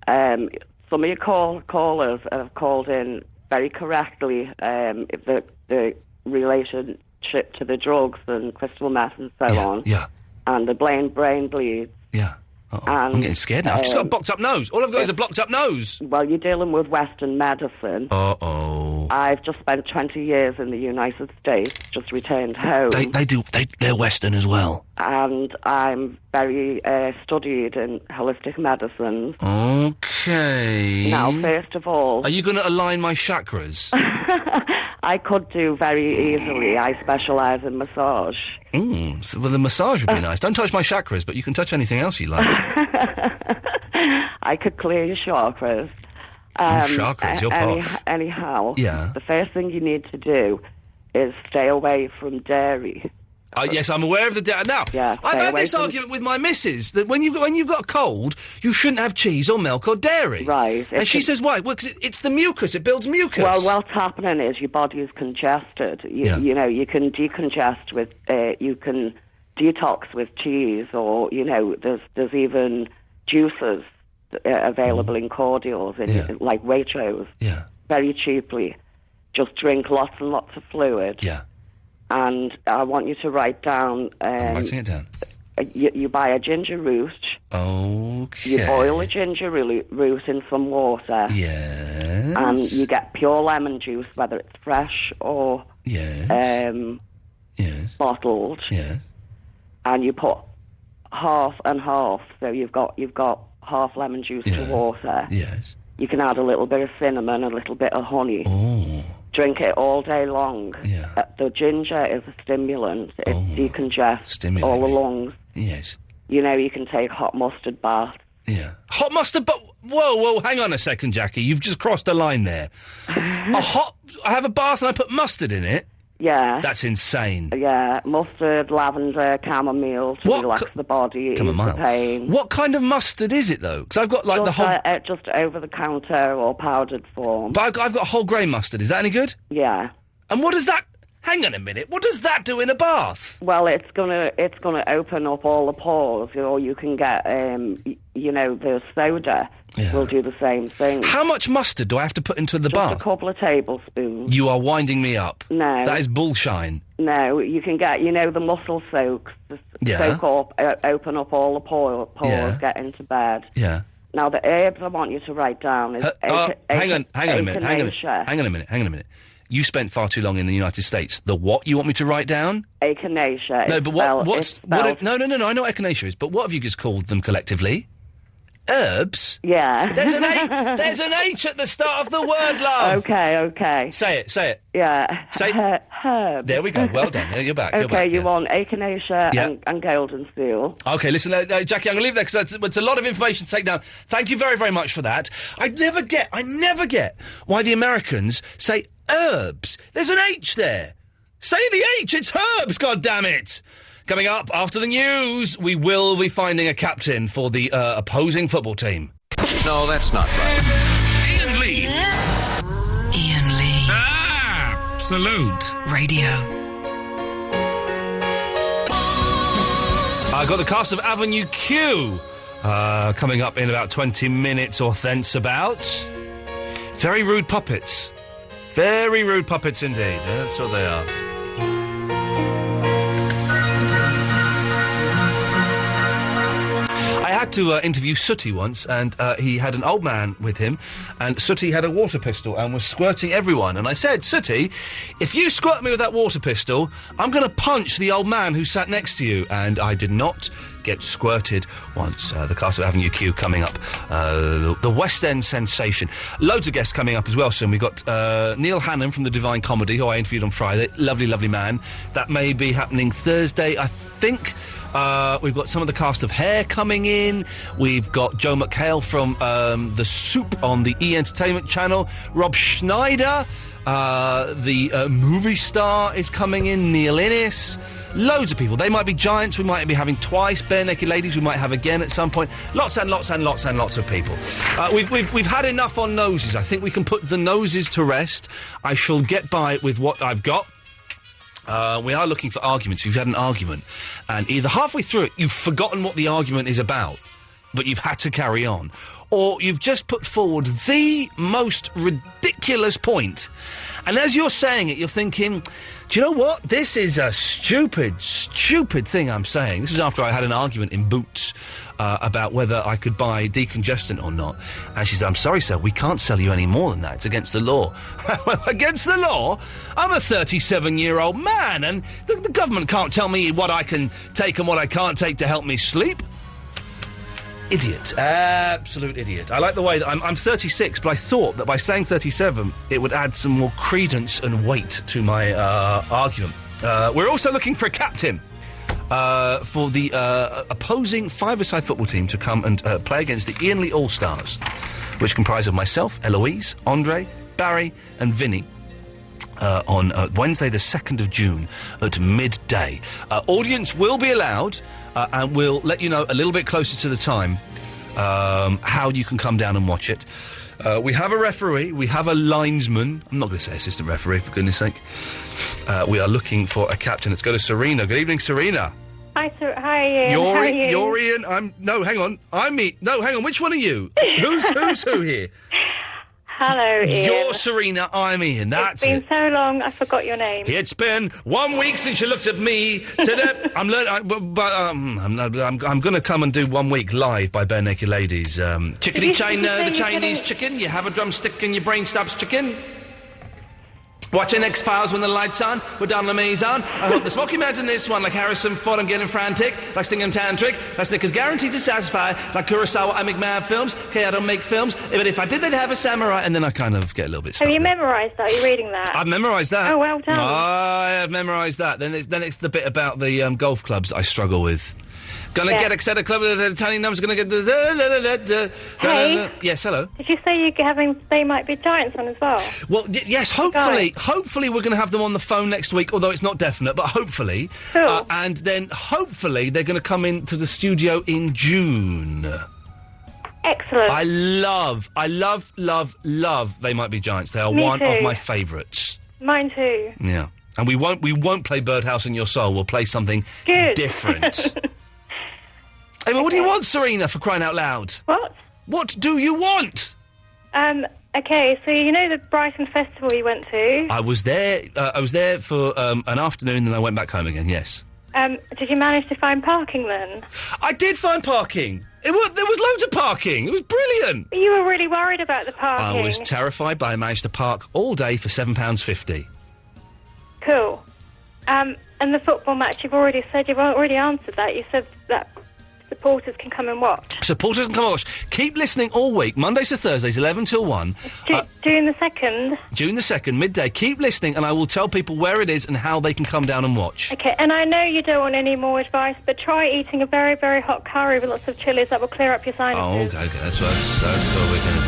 Some of your callers have called in very correctly the relationship to the drugs and crystal meth and so on. Yeah. And the brain bleeds. Yeah. I'm getting scared now. I've just got a blocked up nose. All I've got is a blocked up nose. Well, you're dealing with Western medicine. Uh-oh. I've just spent 20 years in the United States, just returned home. They're Western as well. And I'm very studied in holistic medicine. Okay. Now, first of all... Are you going to align my chakras? I could do very easily. I specialise in massage. Well, the massage would be nice. Don't touch my chakras, but you can touch anything else you like. I could clear your chakras. Chakras, your part. Anyhow, yeah. The first thing you need to do is stay away from dairy. Yes, I'm aware of the dairy. Now, I've had this argument with my missus, that when you've got a cold, you shouldn't have cheese or milk or dairy. Right. And she says, why? Well, 'cause it's the mucus. It builds mucus. Well, what's happening is your body is congested. You know, you can decongest with, you can detox with cheese, or, you know, there's even juices available in cordials, like Waitrose. Yeah. Very cheaply. Just drink lots and lots of fluid. Yeah. And I want you to write down... I'm writing it down. You buy a ginger root. Okay. You boil a ginger root in some water. Yeah. Yes. And you get pure lemon juice, whether it's fresh or bottled. Yes. And you put half and half, so you've got half lemon juice to water. Yes. You can add a little bit of cinnamon, a little bit of honey. Oh. Drink it all day long. Yeah. The ginger is a stimulant. It decongests all the lungs. Yes. You know, you can take hot mustard bath. Yeah. Hot mustard, but whoa, hang on a second, Jackie. You've just crossed a line there. I have a bath and I put mustard in it? Yeah. That's insane. Yeah, mustard, lavender, chamomile to relax the body, ease the pain. What kind of mustard is it, though? Because I've got, like, just over-the-counter or powdered form. But I've got whole grain mustard. Is that any good? Yeah. And what does that... Hang on a minute. What does that do in a bath? Well, it's gonna open up all the pores, or you can get, the soda will do the same thing. How much mustard do I have to put into the bath? Just a couple of tablespoons. You are winding me up. No. That is bullshine. No, you can get, the muscle soaks. Soak up, open up all the pores, get into bed. Yeah. Now, the herbs I want you to write down is... Hang on a minute. You spent far too long in the United States. The what you want me to write down? Echinacea. No, but no, I know what echinacea is, but what have you just called them collectively? Herbs? Yeah. There's an H at the start of the word, love. Okay. Say it. Yeah. Say herb. There we go. Well done. You're back. Okay, you want echinacea and golden seal. Okay, listen, Jackie, I'm going to leave that because it's a lot of information to take down. Thank you very, very much for that. I never get why the Americans say herbs. There's an H there. Say the H. It's herbs, goddammit. Coming up after the news, we will be finding a captain for the opposing football team. No, that's not right. Iain Lee. Absolute Radio. I got the cast of Avenue Q coming up in about 20 minutes or thence about. Very rude puppets. Very rude puppets indeed. That's what they are. I had to interview Sooty once, and he had an old man with him, and Sooty had a water pistol and was squirting everyone. And I said, Sooty, if you squirt me with that water pistol, I'm going to punch the old man who sat next to you. And I did not get squirted once. The cast of Avenue Q coming up. The West End sensation. Loads of guests coming up as well soon. We've got Neil Hannon from the Divine Comedy, who I interviewed on Friday. Lovely, lovely man. That may be happening Thursday, I think. We've got some of the cast of Hair coming in. We've got Joe McHale from The Soup on the E! Entertainment Channel. Rob Schneider, the movie star, is coming in. Neil Innes. Loads of people. They might be giants. We might be having twice. Bare Naked Ladies we might have again at some point. Lots and lots and lots and lots of people. We've had enough on noses. I think we can put the noses to rest. I shall get by with what I've got. We are looking for arguments. If you've had an argument, and either halfway through it you've forgotten what the argument is about, but you've had to carry on, or you've just put forward the most ridiculous point, and as you're saying it, you're thinking, do you know what? This is a stupid thing I'm saying. This was after I had an argument in Boots about whether I could buy decongestant or not. And she said, I'm sorry, sir, we can't sell you any more than that. It's against the law. Well, against the law? I'm a 37-year-old man, and the government can't tell me what I can take and what I can't take to help me sleep. Idiot. Absolute idiot. I like the way that I'm 36, but I thought that by saying 37, it would add some more credence and weight to my argument. We're also looking for a captain for the opposing five-a-side football team to come and play against the Iain Lee All-Stars, which comprise of myself, Eloise, Andre, Barry and Vinny. On Wednesday the 2nd of June at midday. Audience will be allowed, and we'll let you know a little bit closer to the time how you can come down and watch it. We have a referee, we have a linesman. I'm not going to say assistant referee, for goodness sake. We are looking for a captain. Let's go to Serena. Good evening, Serena. Hi, Ian. You're Ian. No, hang on. I'm me. No, hang on. Which one are you? Who's who here? Hello, Ian. You're Serena, I'm Ian. That's it. It's been so long, I forgot your name. It's been 1 week since you looked at me. Today, I'm going to come and do 1 week live by Bare Naked Ladies. Chickadee China, the Chinese chicken. You have a drumstick and your brain stops chicken. Watching X-Files when the lights on, we're down the maison. I hope the Smoky Man's in this one, like Harrison Ford, I'm getting frantic, like Stingham Tantric, like Snickers guaranteed to satisfy, like Kurosawa, I make mad films, okay, I don't make films, but if I did, they'd have a samurai, and then I kind of get a little bit stuck. Have you memorised that? Are you reading that? I've memorised that. Oh, well done. I have memorised that. Then it's the bit about the golf clubs I struggle with. Gonna get Exeter Club, the Italian numbers, gonna get... Hey. Yes, hello. Did you say you're having They Might Be Giants on as well? Well, yes, hopefully we're going to have them on the phone next week, although it's not definite, but hopefully. Cool. And then hopefully they're going to come into the studio in June. Excellent. I love They Might Be Giants. They are one of my favourites. Mine too. Yeah. And we won't play Birdhouse in Your Soul. We'll play something different. Hey, well, what do you want, Serena, for crying out loud? What? What do you want? Okay, so you know the Brighton Festival you went to? I was there for an afternoon, and I went back home again, yes. Did you manage to find parking then? I did find parking. There was loads of parking. It was brilliant. You were really worried about the parking. I was terrified, but I managed to park all day for £7.50. Cool. And the football match, you've already answered that. You said that supporters can come and watch. Supporters can come and watch. Keep listening all week, Mondays to Thursdays, 11 till 1. June the 2nd? June the 2nd, midday. Keep listening, and I will tell people where it is and how they can come down and watch. Okay, and I know you don't want any more advice, but try eating a very, very hot curry with lots of chilies. That will clear up your sinuses. Oh, okay. That's what we're going to do.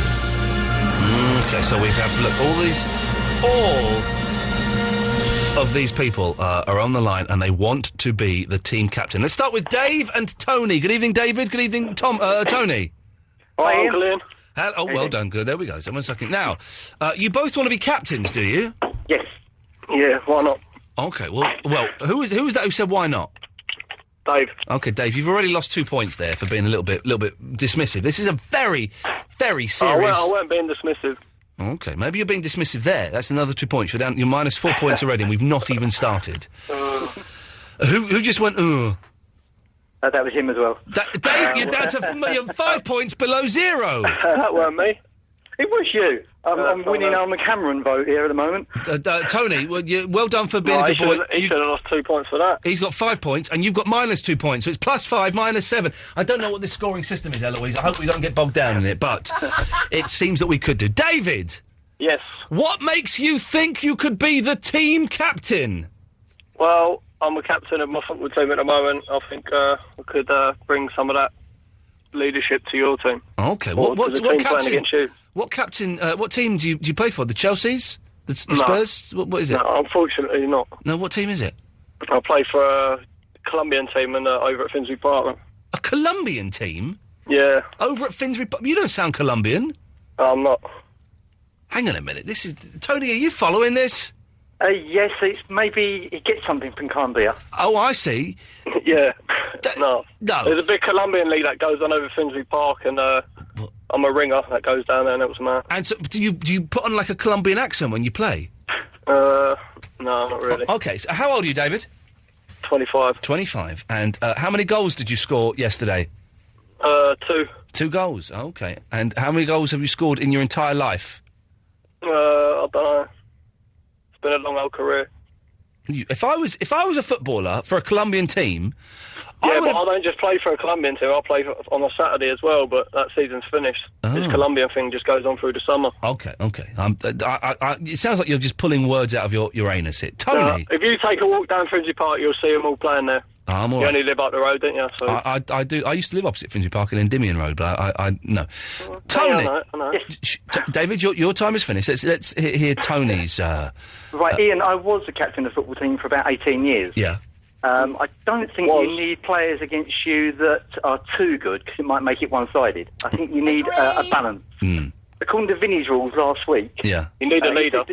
Okay, so we have, look, all of these people are on the line, and they want to be the team captain. Let's start with Dave and Tony. Good evening, David. Good evening, Tony. Hi, Uncle Ian. Oh, well done. Good. There we go. So 1 second. Now, you both want to be captains, do you? Yes. Yeah, why not? Okay, well, who was that who said why not? Dave. Okay, Dave, you've already lost 2 points there for being a little bit dismissive. This is a very, very serious... I weren't being dismissive. Okay, maybe you're being dismissive there. That's another 2 points. You're minus 4 points already, and we've not even started. Who just went, That was him as well. Dave, you're 5 points below zero. That weren't me. It was you. I'm winning on the Cameron vote here at the moment. Tony, well done for being a good boy. He should have lost 2 points for that. He's got 5 points, and you've got minus 2 points, so it's plus 5, minus 7. I don't know what this scoring system is, Eloise. I hope we don't get bogged down in it, but it seems that we could do. David! Yes? What makes you think you could be the team captain? Well, I'm a captain of my football team at the moment. I think I could bring some of that leadership to your team. Okay, what captain? What team do you play for? The Chelseas? The Spurs? What is it? No, unfortunately not. No, what team is it? I play for a Colombian team over at Finsbury Park. A Colombian team? Yeah. Over at Finsbury Park? You don't sound Colombian. I'm not. Hang on a minute. This is Tony. Are you following this? Yes, it's maybe he gets something from Colombia. Oh, I see. Yeah. No. There's a big Colombian league that goes on over Finsbury Park, and I'm a ringer that goes down there, and it was mad. And so, do you put on like a Colombian accent when you play? No, not really. Okay, so how old are you, David? 25. 25. And how many goals did you score yesterday? 2. 2 goals, okay. And how many goals have you scored in your entire life? I don't know. It's been a long old career. If I was a footballer for a Colombian team... Yeah, but I don't just play for a Colombian team. I play on a Saturday as well, but that season's finished. This Colombian thing just goes on through the summer. Okay. It sounds like you're just pulling words out of your anus here. Tony! If you take a walk down Finsbury Park, you'll see them all playing there. I'm all you right. only live up the road, don't you? So. I do. I used to live opposite Finsbury Park in Endymion Road, but I no. Tony! Yeah, I know. David, your time is finished. Let's hear Tony's... Right, Ian, I was the captain of the football team for about 18 years. Yeah. I don't think you need players against you that are too good, because it might make it one-sided. I think you need a balance. According to Vinny's rules last week... Yeah. You need a leader.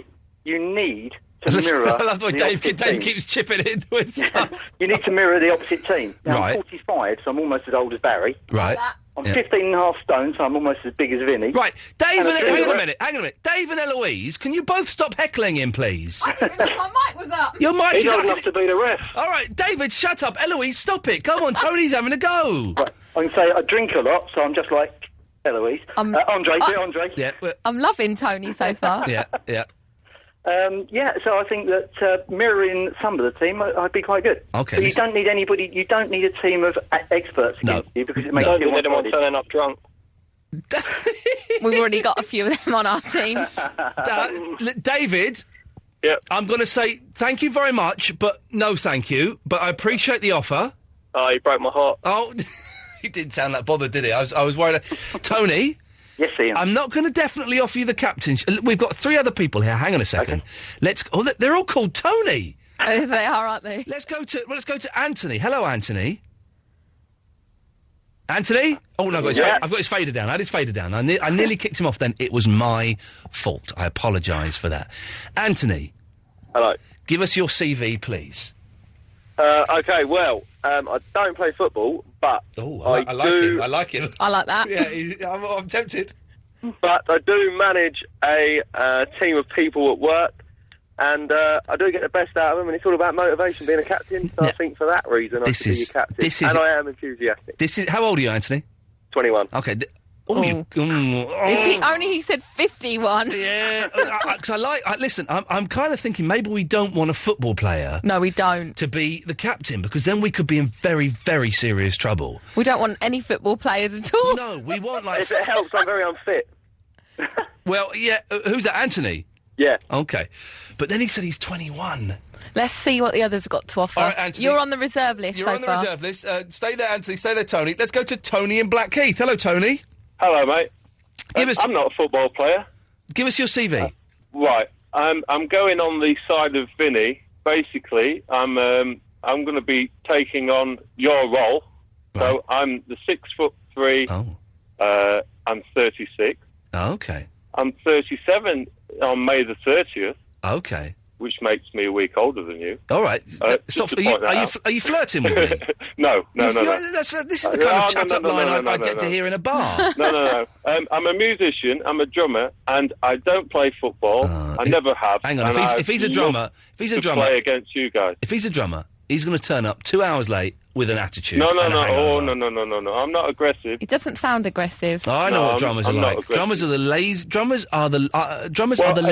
You need to mirror... I love the way Dave keeps chipping in with stuff. You need to mirror the opposite team. Now, right. I'm 45, so I'm almost as old as Barry. Right. I'm 15 and a half stone, so I'm almost as big as Vinny. Right, Dave and... Hang on a minute. Dave and Eloise, can you both stop heckling him, please? My mic was up. Your mic He's is old up. enough to be the ref. All right, David, shut up. Eloise, stop it. Come on, Tony's having a go. Right. I can say I drink a lot, so I'm just like Eloise. Andre. Yeah, I'm loving Tony so far. yeah. So I think that mirroring some of the team, I'd be quite good. Okay. But you don't need anybody. You don't need a team of experts against you because it makes you need anyone turning up drunk. We've already got a few of them on our team. David. Yep. I'm going to say thank you very much, but no thank you. But I appreciate the offer. Oh, you broke my heart. Oh, he didn't sound that bothered, did he? I was worried. Tony? Yes, Ian. I'm not going to definitely offer you the captainship. We've got 3 other people here. Hang on a second. Okay. They're all called Tony. Oh, they are, aren't they? Let's go to Anthony. Hello, Anthony. Anthony? Oh, no, I've got his fader down. I had his fader down. I nearly kicked him off then. It was my fault. I apologise for that. Anthony. Hello. Give us your CV, please. Okay, well, I don't play football, but I like him. I like that. Yeah, I'm tempted. But I do manage a team of people at work, and I do get the best out of them, and it's all about motivation being a captain, so I think for that reason I should be your captain. And I am enthusiastic. How old are you, Anthony? 21. Okay. If he said 51. Yeah, because listen, I'm kind of thinking maybe we don't want a football player. No, we don't. To be the captain, because then we could be in very, very serious trouble. We don't want any football players at all. No, we want if it helps, I'm very unfit. Well, yeah, who's that, Anthony? Yeah. Okay. But then he said he's 21. Let's see what the others have got to offer. All right, Anthony. You're on the reserve list You're so on the far. reserve list. Stay there, Anthony. Stay there, Tony. Let's go to Tony in Blackheath. Hello, Tony. Hello, mate. I'm not a football player. Give us your CV. Right. I'm going on the side of Vinny. Basically, I'm going to be taking on your role. Right. So I'm the 6'3". Oh. I'm 36. Oh, okay. I'm 37 on May the 30th. Okay. Which makes me a week older than you. All right. Are you flirting with me? No. This is the kind of chat-up line I get to hear in a bar. No. I'm a musician, I'm a drummer, and I don't play football. I never have. Hang on, if he's a drummer... play against you guys. If he's a drummer, he's going to turn up 2 hours late with an attitude. No. I'm not aggressive. He doesn't sound aggressive. Oh, I know what drummers are like. Drummers are the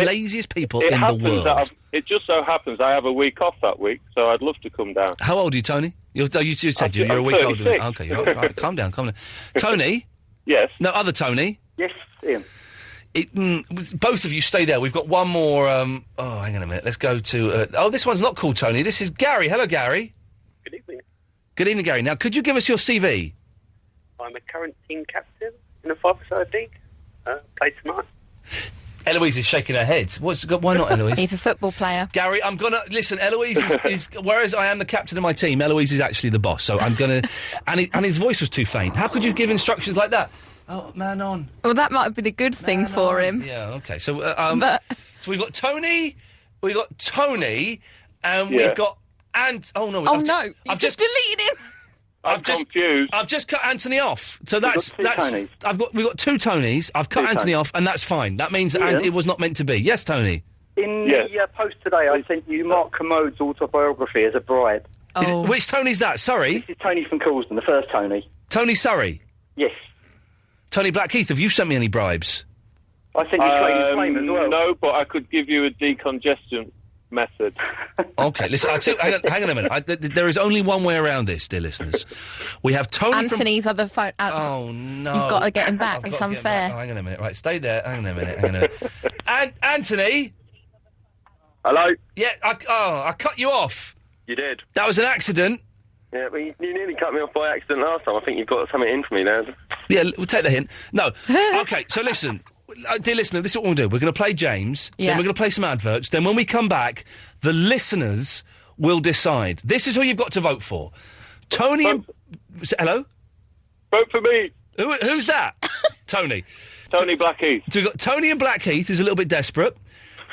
laziest people in the world. It just so happens I have a week off that week, so I'd love to come down. How old are you, Tony? You said you're a week older. Okay, all right, calm down. Tony? Yes? No, other Tony? Yes, Ian. Both of you stay there. We've got one more... hang on a minute. Let's go to... this one's not called Tony. This is Gary. Hello, Gary. Good evening. Good evening, Gary. Now, could you give us your CV? I'm a current team captain in a 5-a-side league. Play tonight. Eloise is shaking her head. Why not, Eloise? He's a football player. Gary, I'm going to... Listen, Eloise is... Whereas I am the captain of my team, Eloise is actually the boss, so I'm going to... And his voice was too faint. How could you give instructions like that? Oh, man on. Well, that might have been a good thing for him. Yeah, okay. So, so we've got Tony, and we've got... I've just deleted him. I'm confused. I've just cut Anthony off. So that's we've got 2 Tonys. I've cut Anthony off, and that's fine. That means that it was not meant to be. Yes, Tony. In the post today, I sent you Mark Commode's autobiography as a bribe. Which Tony's that? Sorry? This is Tony from Coulsdon, the first Tony. Tony Surrey? Yes. Tony Blackheath, have you sent me any bribes? I sent you claim as well. No, but I could give you a decongestion method. Okay, listen, hang on a minute. There is only one way around this, dear listeners. We have Tony Anthony's other phone... oh, no. You've got to get him back. It's unfair. Hang on a minute. Right, stay there. Hang on a minute. Anthony? Hello? Yeah, I cut you off. You did? That was an accident. Yeah, but you nearly cut me off by accident last time. I think you've got something in for me now. Yeah, we'll take the hint. No. Okay, so listen... dear listener, this is what we'll do. We're going to play James, then we're going to play some adverts, then when we come back, the listeners will decide. This is who you've got to vote for. Tony and... Hello? Vote for me. Who's that? Tony. Tony Blackheath. So we've got Tony and Blackheath, who's a little bit desperate.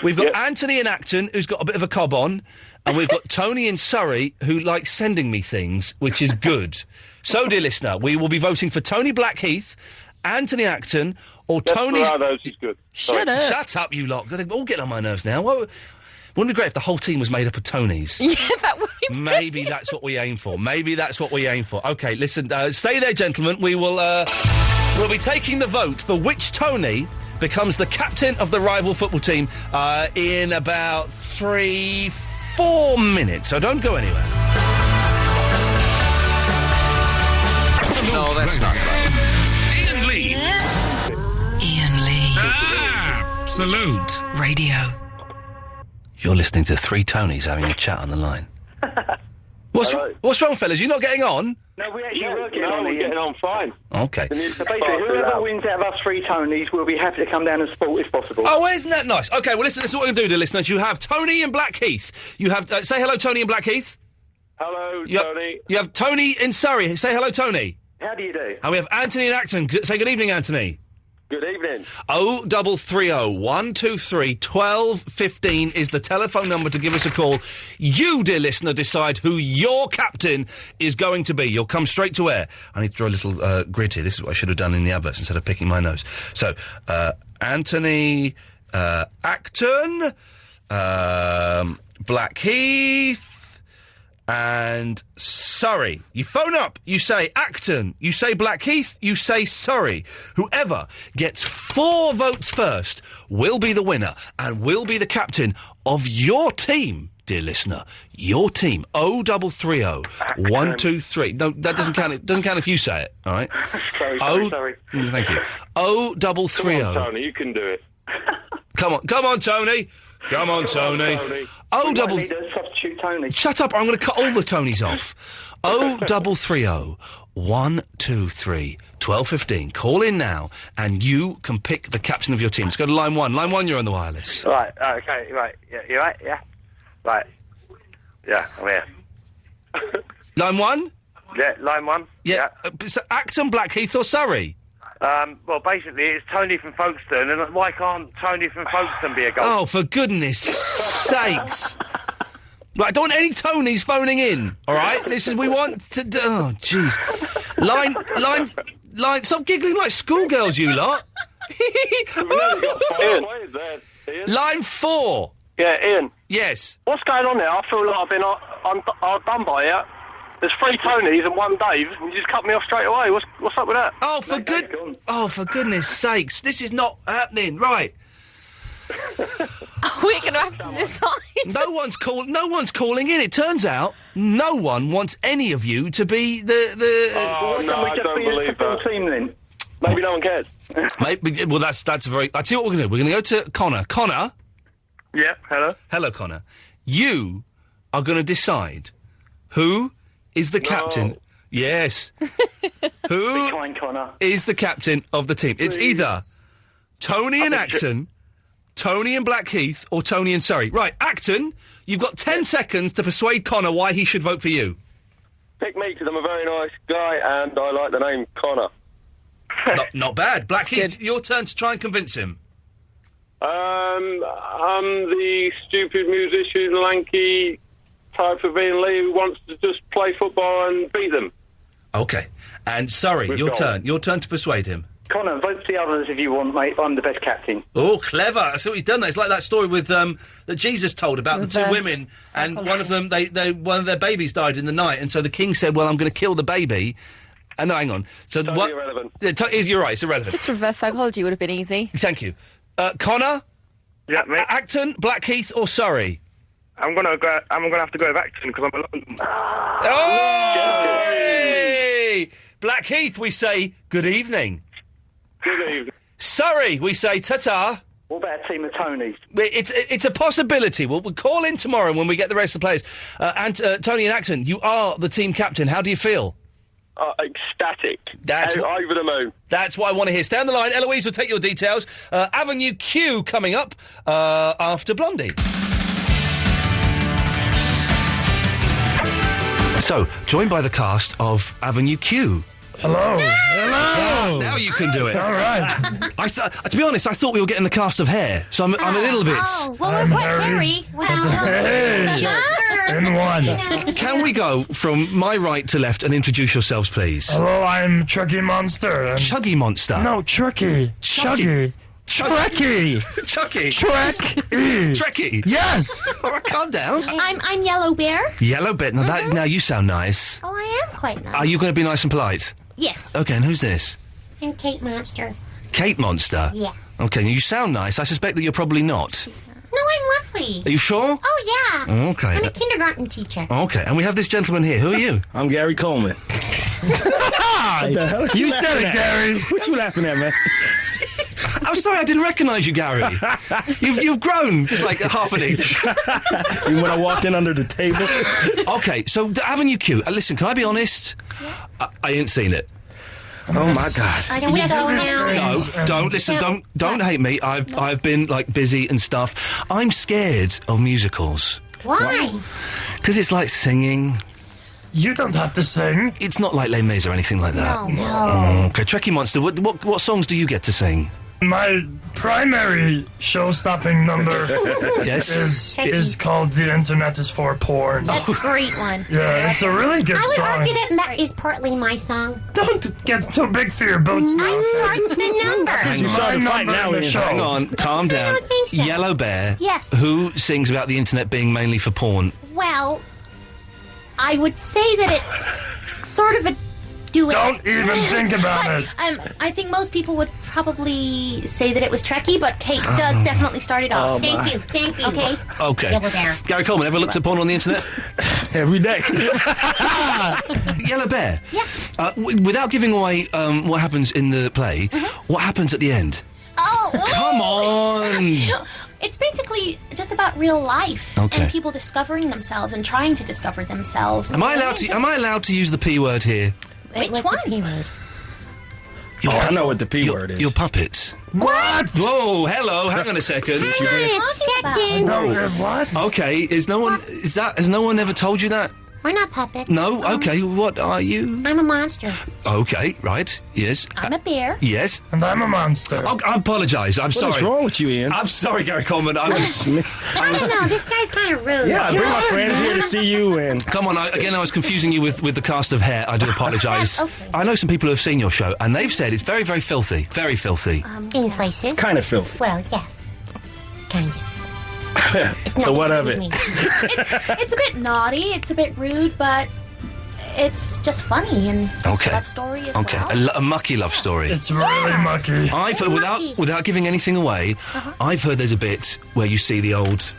We've got Anthony in Acton, who's got a bit of a cob on, and we've got Tony in Surrey, who likes sending me things, which is good. So, dear listener, we will be voting for Tony Blackheath, Anthony Acton, or Tony... Desperados is good. Shut up. Shut up, you lot. They're all getting on my nerves now. Wouldn't it be great if the whole team was made up of Tonys? Yeah, that would be Maybe that's what we aim for. OK, listen, stay there, gentlemen. We'll be taking the vote for which Tony becomes the captain of the rival football team in about 3-4 minutes. So don't go anywhere. No, that's not right. Iain Lee. Iain Lee. Absolute Radio. You're listening to three Tonys having a chat on the line. What's wrong, fellas? You're not getting on? No, we actually were getting on. We're getting on fine. Okay. So basically, whoever wins out of us three Tonys will be happy to come down and sport if possible. Oh, isn't that nice? OK, well, listen, this is what we're going to do, dear listeners. You have Tony in Blackheath. You have... say hello, Tony in Blackheath. Hello, Tony. You have Tony in Surrey. Say hello, Tony. How do you do? And we have Anthony in Acton. Say good evening, Anthony. Good evening. 0330 123 1215 is the telephone number to give us a call. You, dear listener, decide who your captain is going to be. You'll come straight to air. I need to draw a little grid here. This is what I should have done in the adverts instead of picking my nose. So, Anthony Acton, Blackheath, and Surrey. You phone up, you say Acton, you say Blackheath, you say Surrey. Whoever gets 4 votes first will be the winner and will be the captain of your team, dear listener. Your team. 0330 123. No, that doesn't count. It doesn't count if you say it, all right? Sorry. Thank you. 0330. Come on, Tony, you can do it. Come on, Tony. Come on, Tony. Need a substitute Tony. Shut up, or I'm going to cut all the Tonys off. 0330 123 1215. Call in now, and you can pick the captain of your team. Let's go to line 1. Line 1, you're on the wireless. Right, okay, right. Yeah, you right? Yeah? Right. Yeah, I'm here. Line 1? Yeah, line 1. Yeah. So Acton, Blackheath or Surrey? Well, basically, it's Tony from Folkestone, and why can't Tony from Folkestone be a goal? Oh, for goodness sakes. Right, I don't want any Tonys phoning in, all right? We want to... Oh, jeez. Line... Stop giggling like schoolgirls, you lot. Line 4. Yeah, Ian. Yes. What's going on there? I feel like I've been done by it. There's 3 Tonys and 1 Dave, and you just cut me off straight away. What's up with that? For goodness sakes, this is not happening. Right. We're going to have to decide. No one's calling in. It turns out no one wants any of you to be the... Oh, no, I don't believe that. Team, then? Maybe no one cares. Well, that's a very... I tell you what we're going to do. We're going to go to Connor. Connor? Yeah, hello? Hello, Connor. You are going to decide who is the captain. Yes. Who Be kind, Connor. is the captain of the team? It's either Tony and Acton, Tony and Blackheath, or Tony and Surrey. Right, Acton, you've got 10 seconds to persuade Connor why he should vote for you. Pick me, because I'm a very nice guy, and I like the name Connor. Not bad. Blackheath, your turn to try and convince him. I'm the stupid musician, lanky type of Iain Lee who wants to just play football and beat them. OK. And Surrey, your turn. Your turn to persuade him. Connor, vote for the others if you want, mate. I'm the best captain. Oh, clever. I see what he's done there. It's like that story with that Jesus told about the 2 women, and one of them, one of their babies died in the night, and so the king said, well, I'm going to kill the baby. No, hang on. So totally irrelevant. You're right, it's irrelevant. Just reverse psychology would have been easy. Thank you. Connor? Yeah, mate. Acton, Blackheath or Surrey? I'm gonna have to go with Acton because I'm alone. Oh! Blackheath, we say good evening. Good evening. Surrey, we say ta-ta. What about a team of Tonys? It's a possibility. We'll call in tomorrow when we get the rest of the players. Tony and Acton, you are the team captain. How do you feel? Ecstatic. Over the moon. That's what I want to hear. Stay on the line. Eloise will take your details. Avenue Q coming up after Blondie. So, joined by the cast of Avenue Q. Hello. Hello. Now you can do it. All right. To be honest, I thought we were getting the cast of Hair, so I'm a little bit... Oh, well, we're quite hairy. In one. Can we go from my right to left and introduce yourselves, please? Hello, I'm Chucky Monster. Chuggy Monster? No, Trucky. Chuggy. Trekkie. Chucky. Trekkie. Yes. All right, calm down. I'm Yellow Bear. Yellow Bear. Now you sound nice. Oh, I am quite nice. Are you going to be nice and polite? Yes. Okay, and who's this? I'm Kate Monster. Kate Monster? Yes. Okay, you sound nice. I suspect that you're probably not. No, I'm lovely. Are you sure? Oh, yeah. Okay. I'm a kindergarten teacher. Okay, and we have this gentleman here. Who are you? I'm Gary Coleman. What the hell? You said it, Gary. What you laughing at, man? I'm sorry, I didn't recognise you, Gary. You've grown just like half an inch. When I walked in under the table. Okay, so Avenue Q. Listen, can I be honest? Yeah. I ain't seen it. Oh my God! Can we go now? No, don't listen. Don't hate me. I've been like busy and stuff. I'm scared of musicals. Why? Because it's like singing. You don't have to sing. It's not like Les Mis or anything like that. No. Okay, Trekkie Monster. What songs do you get to sing? My primary show-stopping number Yes? is called "The Internet Is for Porn." That's a great one. Yeah, it's a really good I would song. argue that is partly my song. Don't get too big for your boots now. I started the number. You started fighting now. Hang on, calm down. don't think so. Yellow Bear. Yes. Who sings about the internet being mainly for porn? Well, I would say that it's sort of a duet. Don't even think about it. I think most people would probably say that it was Trekkie, but Kate does definitely start it off. Thank you. Okay. Okay. Yellow Bear. Gary Coleman, ever looked at porn on the internet? Every day. Yellow Bear. Yeah. Without giving away what happens in the play, what happens at the end? Oh. Come on. It's basically just about real life and people discovering themselves and trying to discover themselves. Am I allowed to use the P word here? Which one? I know what the P word is. Your puppets. What? Whoa, hello, hang on a second. What? Okay, has no one ever told you that? We're not puppets. No? Okay, what are you? I'm a monster. Okay, right, yes. I'm a bear. Yes. And I'm a monster. Oh, I apologise, I'm sorry. What's wrong with you, Ian? I'm sorry, Gary Coleman, I don't know, this guy's kind of rude. Yeah, I bring my friends here to see you and... Come on, I was confusing you with the cast of Hair. I do apologise. Okay. I know some people who have seen your show, and they've said it's very, very filthy. Very filthy. In places. Kind of filthy. Well, yes. Kind of. So what of it? It's a bit naughty, it's a bit rude, but it's just funny and okay. love story as well. A mucky love story. It's really mucky. Without giving anything away, I've heard there's a bit where you see the old...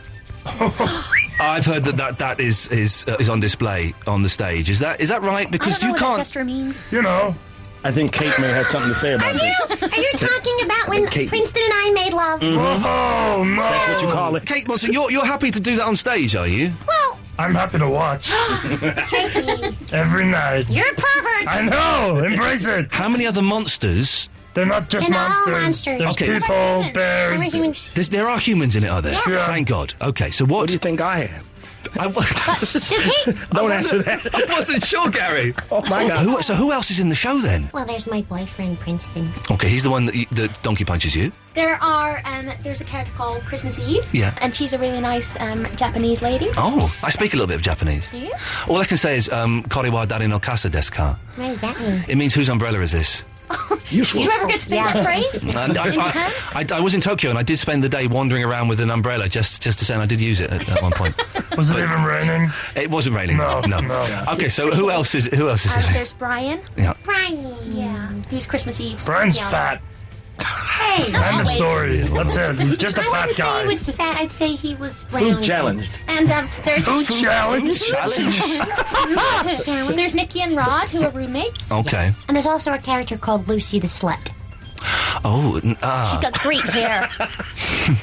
I've heard that is on display on the stage. Is that right? Because I don't know you what can't... that gesture means. You know... I think Kate may have something to say about this. Are you talking about when Princeton and I made love? Oh, no. That's what you call it. Kate Monson, you're happy to do that on stage, are you? Well... I'm happy to watch. Every night. You're a pervert. I know. Embrace it. How many other monsters... They're not just monsters. There's people, bears. There are humans in it, are there? Yeah. Thank God. Okay, so what do you think I am? Don't answer that. I wasn't sure, Gary. Oh, my God. Who else is in the show, then? Well, there's my boyfriend, Princeton. Okay, he's the one that donkey punches you. There's a character called Christmas Eve. Yeah. And she's a really nice Japanese lady. Oh, I speak a little bit of Japanese. Do you? All I can say is, Kore wa dare no kasa desu ka? What does that mean? It means whose umbrella is this? Useful. Did you ever get to say that phrase? I was in Tokyo and I did spend the day wandering around with an umbrella just to say, and I did use it at one point. Was it even raining? It wasn't raining. No. Okay, so who else is in it? There's Brian. Yeah. Brian. Yeah. Who's Christmas Eve. Brian's fat. Hey. End of story. That's it. He's just a fat guy. I wouldn't say he was fat. I'd say he was round. Food challenged. And there's... Food challenge? There's Nikki and Rod, who are roommates. Okay. Yes. And there's also a character called Lucy the Slut. Oh, She's got great hair.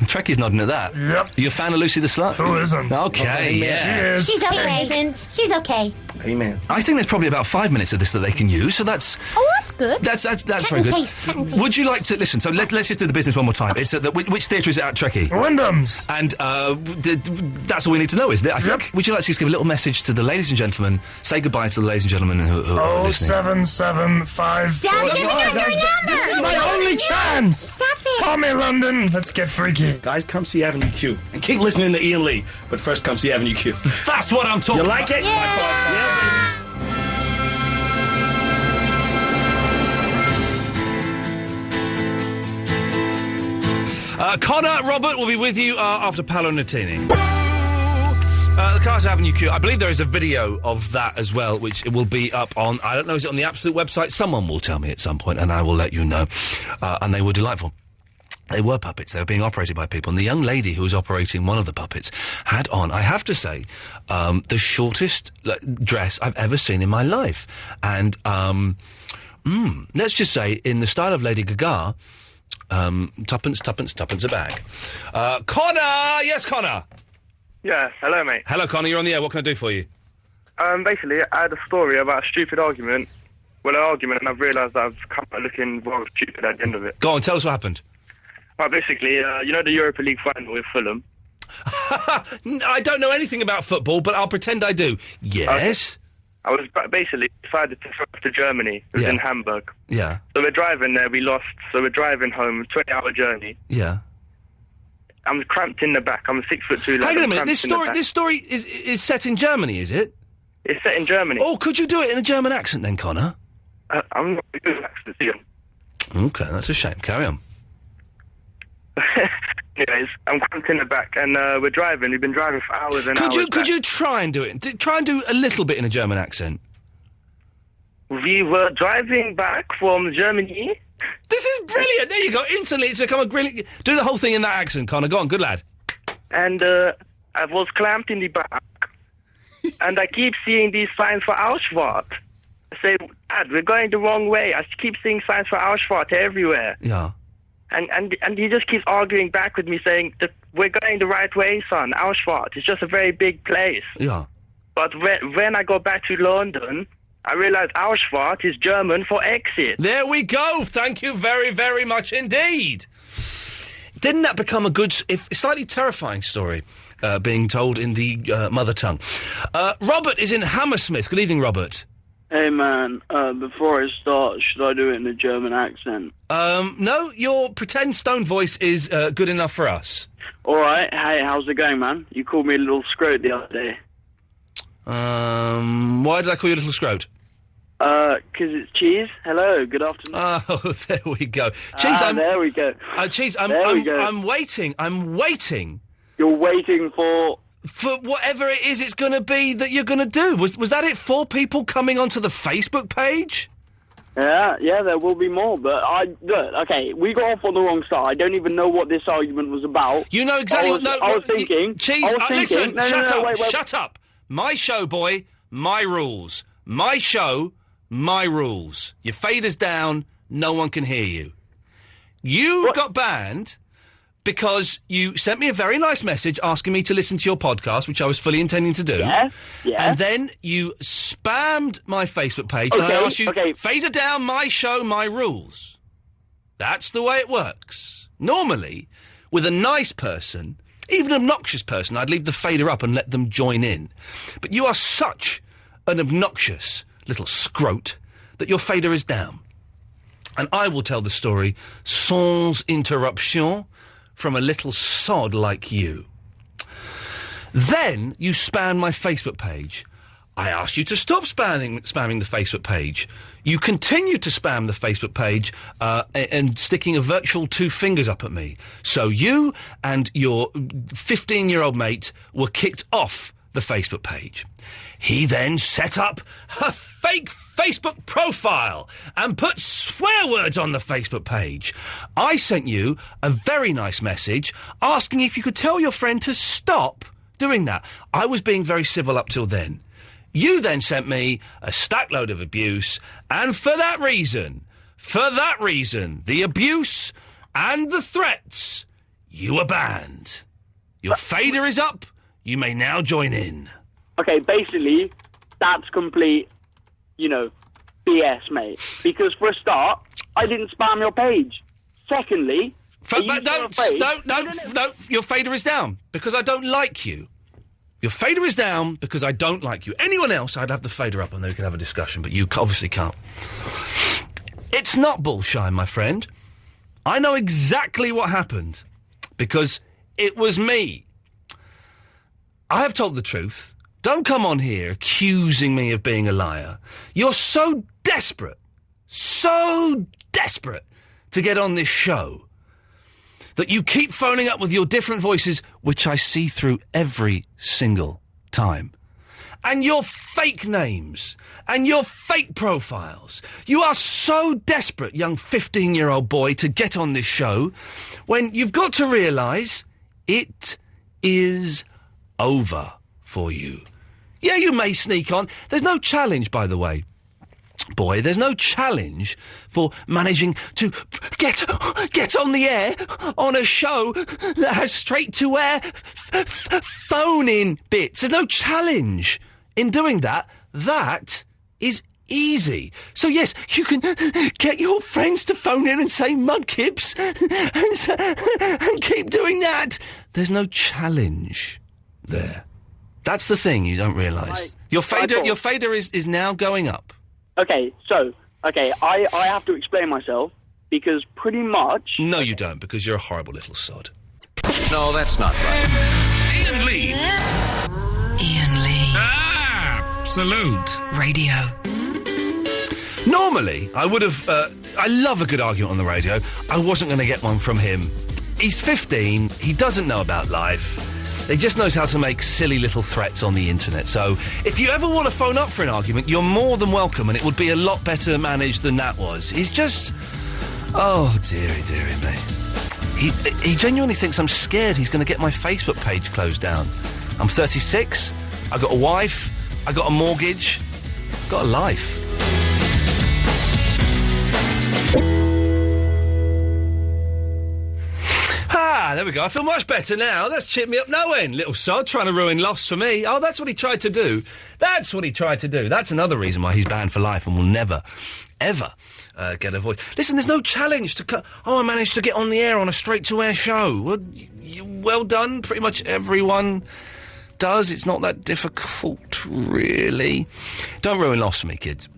Trekky's nodding at that. Yep. Are you a fan of Lucy the Slut? Who isn't? Okay, yeah. She's okay. She's okay. Amen. I think there's probably about 5 minutes of this that they can use, so that's... Oh, that's good. That's very good. Cut and paste. Would you like to... Listen, so let's just do the business one more time. It's which theatre is it at, Trekkie? Wyndham's. And that's all we need to know, isn't it? I think. Would you like to just give a little message to the ladies and gentlemen, say goodbye to the ladies and gentlemen who are listening? 07754... Stop giving out your number! This is my only chance! Stop it! Call me London. Let's get freaky. Guys, come see Avenue Q. And keep listening to Iain Lee. But first, come see Avenue Q. That's what I'm talking about. You like it? Yeah. Connor, Robert will be with you after Paolo Nutini. The Cars Avenue Q. I believe there is a video of that as well, which it will be up on, I don't know, is it on the Absolute website? Someone will tell me at some point, and I will let you know. And they were delightful. They were puppets. They were being operated by people. And the young lady who was operating one of the puppets had on, I have to say, the shortest dress I've ever seen in my life. And, let's just say, in the style of Lady Gaga, tuppence a bag. Connor! Yes, Connor! Yeah, hello, mate. Hello, Connor, you're on the air. What can I do for you? Basically, I had a story about a stupid argument. Well, an argument, and I've realised that I've come out looking well stupid at the end of it. Go on, tell us what happened. Well, basically, you know the Europa League final with Fulham? I don't know anything about football, but I'll pretend I do. Yes? I was basically decided to drive to Germany. It was in Hamburg. Yeah. So we're driving there, we lost. So we're driving home, 20-hour journey. Yeah. I'm cramped in the back. I'm 6'2". Hang on a minute. This story is set in Germany, is it? It's set in Germany. Oh, could you do it in a German accent then, Connor? I'm not good at accent, Iain. Okay, that's a shame. Carry on. Anyways, I'm cramped in the back, and we're driving. We've been driving for hours and hours. Could you try and do it? Try and do a little bit in a German accent. We were driving back from Germany. This is brilliant. There you go. Instantly, it's become a brilliant... Do the whole thing in that accent, Connor. Go on. Good lad. And I was clamped in the back, and I keep seeing these signs for Auschwitz. I say, Dad, we're going the wrong way. I keep seeing signs for Auschwitz everywhere. Yeah. And he just keeps arguing back with me, saying that we're going the right way, son. Auschwitz is just a very big place. Yeah. But when I go back to London, I realised Auschwitz is German for exit. There we go. Thank you very, very much indeed. Didn't that become a good, if slightly terrifying story being told in the mother tongue? Robert is in Hammersmith. Good evening, Robert. Hey, man, before I start, should I do it in a German accent? No, your pretend stone voice is good enough for us. All right. Hey, how's it going, man? You called me a little scrote the other day. Why did I call you a little scrote? 'Cause it's Cheese. Hello, good afternoon. Oh, there we go. Cheese, there we go. Cheese, I'm waiting. I'm waiting. You're waiting for whatever it is it's going to be that you're going to do. Was that it? 4 people coming onto the Facebook page? Yeah, there will be more, but look, okay, we got off on the wrong start. I don't even know what this argument was about. You know exactly what... I was thinking... Cheese, listen, wait. Shut up. My show, boy, my rules. My show, my rules. Your fader's down, no one can hear you. You got banned because you sent me a very nice message asking me to listen to your podcast, which I was fully intending to do. Yeah. And then you spammed my Facebook page, and I asked you, fader down, my show, my rules. That's the way it works. Normally, with a nice person, even an obnoxious person, I'd leave the fader up and let them join in. But you are such an obnoxious little scrote that your fader is down. And I will tell the story sans interruption from a little sod like you. Then you spam my Facebook page. I asked you to stop spamming the Facebook page. You continue to spam the Facebook page and sticking a virtual 2 fingers up at me. So you and your 15-year-old mate were kicked off the Facebook page. He then set up a fake Facebook profile and put swear words on the Facebook page. I sent you a very nice message asking if you could tell your friend to stop doing that. I was being very civil up till then. You then sent me a stack load of abuse, and for that reason, for that reason, the abuse and the threats, you are banned. Your fader is up. You may now join in. Okay, basically, that's complete, BS, mate. Because for a start, I didn't spam your page. Secondly... No, your fader is down because I don't like you. Your fader is down because I don't like you. Anyone else, I'd have the fader up and then we could have a discussion, but you obviously can't. It's not bullshine, my friend. I know exactly what happened because it was me. I have told the truth. Don't come on here accusing me of being a liar. You're so desperate to get on this show that you keep phoning up with your different voices, which I see through every single time. And your fake names and your fake profiles. You are so desperate, young 15-year-old boy, to get on this show when you've got to realise it is over for you. Yeah, you may sneak on. There's no challenge, by the way. Boy, there's no challenge for managing to get on the air on a show that has straight-to-air phone-in bits. There's no challenge in doing that. That is easy. So, yes, you can get your friends to phone in and say mudkips and keep doing that. There's no challenge there. That's the thing you don't realise. Your fader is now going up. Okay, I have to explain myself, because pretty much... No, you don't, because you're a horrible little sod. No, that's not right. Iain Lee. Iain Lee. Absolute Radio. Normally, I would have... I love a good argument on the radio. I wasn't going to get one from him. He's 15, he doesn't know about life. He just knows how to make silly little threats on the internet. So, if you ever want to phone up for an argument, you're more than welcome, and it would be a lot better managed than that was. He's just... Oh, dearie me. He genuinely thinks I'm scared he's going to get my Facebook page closed down. I'm 36, I've got a wife, I've got a mortgage, I've got a life. There we go. I feel much better now. That's cheered me up no end. Little sod trying to ruin Lost for me. Oh, that's what he tried to do. That's another reason why he's banned for life and will never, ever get a voice. Listen, there's no challenge to I managed to get on the air on a straight-to-air show. Well done. Pretty much everyone does. It's not that difficult, really. Don't ruin Lost for me, kids.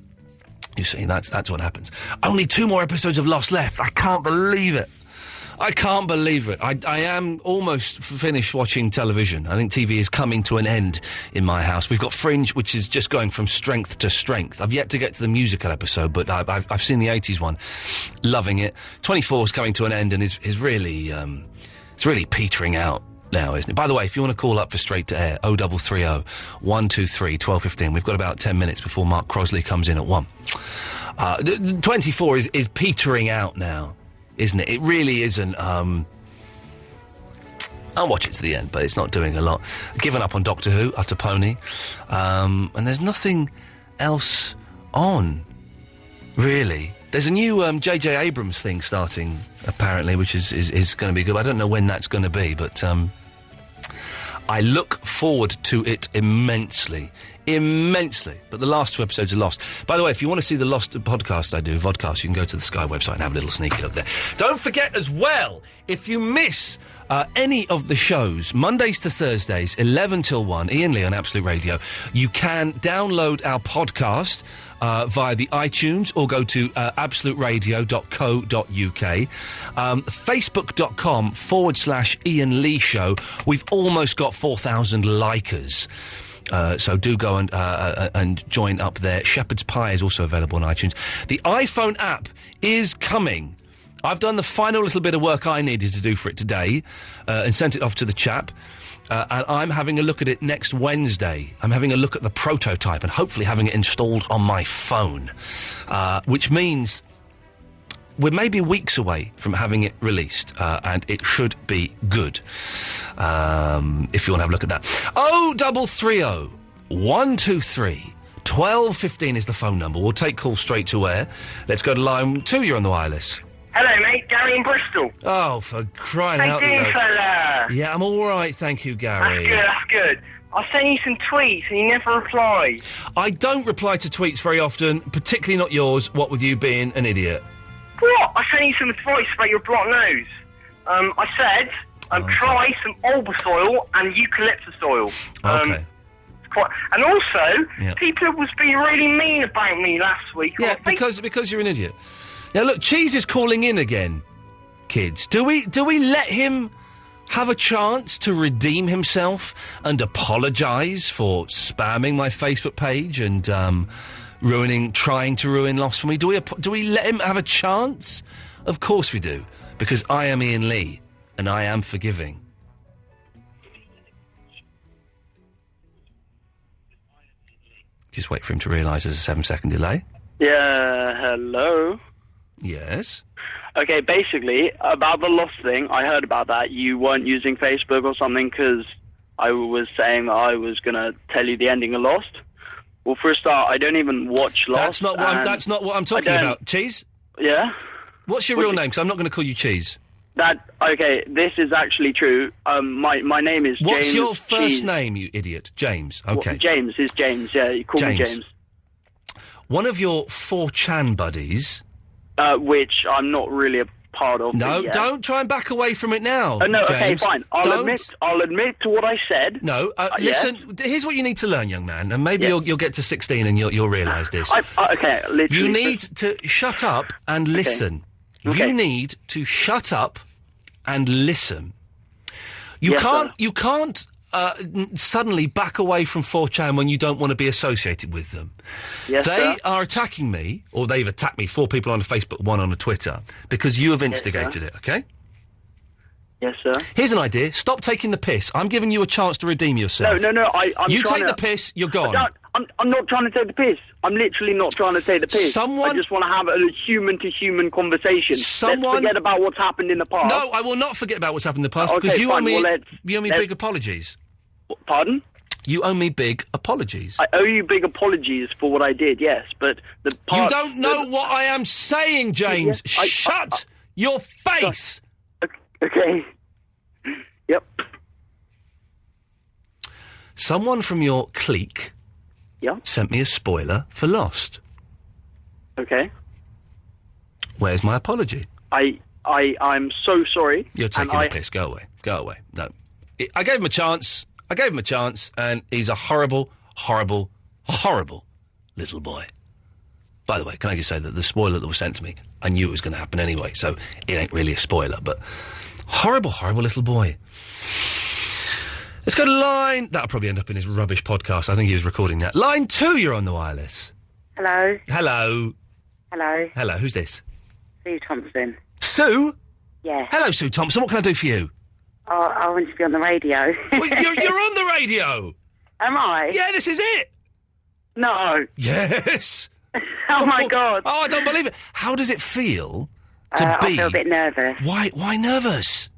You see, that's what happens. Only 2 more episodes of Lost left. I can't believe it. I am almost finished watching television. I think TV is coming to an end in my house. We've got Fringe, which is just going from strength to strength. I've yet to get to the musical episode, but I've seen the 80s one. Loving it. 24 is coming to an end and is really, it's really petering out now, isn't it? By the way, if you want to call up for straight to air, 0330 123 1215. We've got about 10 minutes before Mark Crosley comes in at 1. 24 is petering out now, isn't it? It really isn't. I'll watch it to the end, but it's not doing a lot. Given up on Doctor Who, utter pony. And there's nothing else on, really. There's a new J.J. Abrams thing starting, apparently, which is going to be good. I don't know when that's going to be, but I look forward to it immensely. But the last 2 episodes are Lost. By the way, if you want to see the Lost podcast I do, vodcast, you can go to the Sky website and have a little sneaky look there. Don't forget as well, if you miss any of the shows, Mondays to Thursdays, 11 till 1, Iain Lee on Absolute Radio, you can download our podcast via the iTunes or go to absoluteradio.co.uk. Facebook.com/Iain Lee Show. We've almost got 4,000 likers. So do go and join up there. Shepherd's Pie is also available on iTunes. The iPhone app is coming. I've done the final little bit of work I needed to do for it today and sent it off to the chap. And I'm having a look at it next Wednesday. I'm having a look at the prototype and hopefully having it installed on my phone, which means we're maybe weeks away from having it released, and it should be good. If you want to have a look at that. 0330 123 12:15 is the phone number. We'll take calls straight to air. Let's go to line 2. You're on the wireless. Hello, mate. Gary in Bristol. Oh, for crying How out you doing, loud. fella? Yeah, I'm all right, thank you, Gary. That's good. I sent you some tweets and you never replied. I don't reply to tweets very often, particularly not yours, what with you being an idiot. What? I sent you some advice about your blocked nose. I said, try some Alba and eucalyptus oil. Okay. And also, people was being really mean about me last week. Yeah, because you're an idiot. Now look, Cheese is calling in again, kids. Do we let him have a chance to redeem himself and apologise for spamming my Facebook page and trying to ruin Lost for me? Do we let him have a chance? Of course we do, because I am Iain Lee and I am forgiving. Just wait for him to realise there's a 7-second delay. Yeah, hello? Yes? Okay, basically, about the Lost thing, I heard about that. You weren't using Facebook or something because I was saying that I was going to tell you the ending of Lost. Well, for a start, I don't even watch Lost. That's not what I'm talking about. Cheese? Yeah? What's your real name? Because I'm not going to call you Cheese. Okay, this is actually true. My name is James. What's your first name, you idiot? James. Okay. James is James, yeah. You call me James. One of your 4chan buddies... which I'm not really a part of. No, don't try and back away from it now, no, James. okay, fine. I'll admit to what I said. No, listen, here's what you need to learn, young man, and maybe you'll get to 16 and you'll realise this. Okay, literally. You need to shut up and listen. Okay. You need to shut up and listen. You can't suddenly back away from 4chan when you don't want to be associated with them. Yes, they are attacking me, or they've attacked me, 4 people on Facebook, 1 on Twitter, because you have instigated it, okay? Yes, sir. Here's an idea. Stop taking the piss. I'm giving you a chance to redeem yourself. No, You take the piss, you're gone. I'm not trying to take the piss. I'm literally not trying to take the piss. I just want to have a human-to-human conversation. Let's forget about what's happened in the past. No, I will not forget about what's happened in the past, Okay, because you fine. owe me big apologies. Pardon? You owe me big apologies. I owe you big apologies for what I did, yes, but the part... You don't know what I am saying, James. Shut your face! Okay. Yep. Someone from your clique sent me a spoiler for Lost. Okay. Where's my apology? I'm so sorry. You're taking a piss. Go away. Go away. No. I gave him a chance. And he's a horrible, horrible, horrible little boy. By the way, can I just say that the spoiler that was sent to me, I knew it was going to happen anyway, so it ain't really a spoiler, but horrible, horrible little boy. Let's go to line... That'll probably end up in his rubbish podcast. I think he was recording that. Line 2, you're on the wireless. Hello. Hello. Hello. Hello, who's this? Sue Thompson. Sue? Yeah. Hello, Sue Thompson. What can I do for you? Oh, I want to be on the radio. Well, you're on the radio! Am I? Yeah, this is it! No. Yes! Oh, my God. Oh, I don't believe it. How does it feel to be... I feel a bit nervous. Why nervous?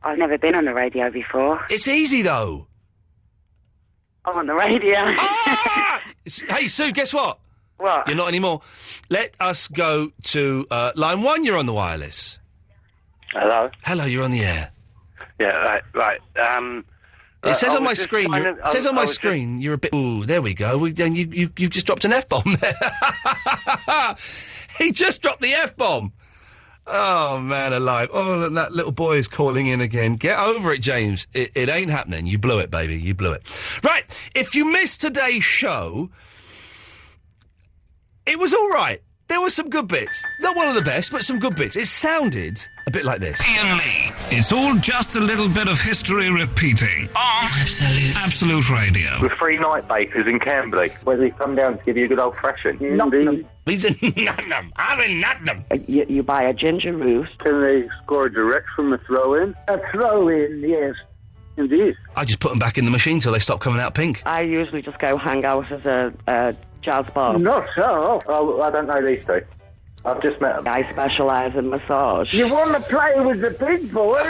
I've never been on the radio before. It's easy, though. I'm on the radio. Ah! Hey, Sue, guess what? What? You're not anymore. Let us go to line 1. You're on the wireless. Hello. Hello, you're on the air. Yeah, right. It says on my screen. It says on my screen. You're a bit. Ooh, there we go. You just dropped an F-bomb there. He just dropped the F-bomb. Oh man, alive! Oh, that little boy is calling in again. Get over it, James. It ain't happening. You blew it, baby. You blew it. Right. If you missed today's show, it was all right. There were some good bits. Not one of the best, but some good bits. It sounded a bit like this. Iain Lee. It's all just a little bit of history repeating on Absolute Radio. With 3 night bakers in Camberley. Where they come down to give you a good old thrashing. Nottingham. He's in Nottingham. I'm in Nottingham. You buy a ginger root. Can they score direct from a throw-in? A throw-in, yes. Indeed. I just put them back in the machine till they stop coming out pink. I usually just go hang out as a jazz bar. Not so. Oh, I don't know these two. I've just met them. I specialise in massage. You want to play with the big boys?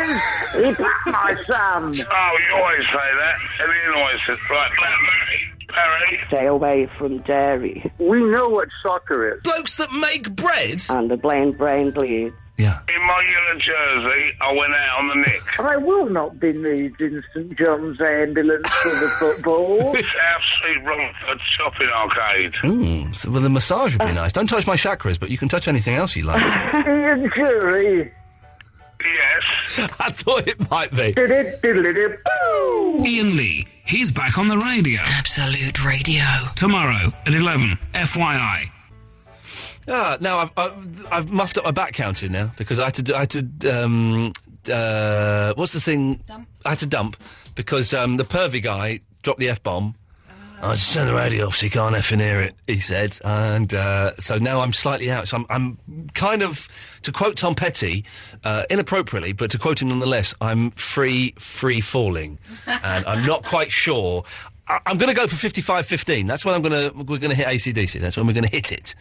It's my son. Oh, you always say that. Everyone always says, right, Perry. Stay away from dairy. We know what soccer is. Blokes that make bread? And the brain bleeds. Yeah. In my yellow jersey, I went out on the nick. I will not be needing St John's ambulance for the football. South Street Romford Shopping Arcade. So, well, the massage would be nice. Don't touch my chakras, but you can touch anything else you like. Ian Jury. Yes. I thought it might be. Iain Lee, he's back on the radio. Absolute Radio. Tomorrow at 11, FYI. Now I've muffed up my back counting now because I had to what's the thing? Dump. I had to dump because the pervy guy dropped the F-bomb. I just turn the radio off so you can't effing hear it, he said. And so now I'm slightly out. So I'm kind of, to quote Tom Petty, inappropriately, but to quote him nonetheless, I'm free falling. And I'm not quite sure. I'm going to go for 55-15. That's when we're going to hit AC/DC. That's when we're going to hit it.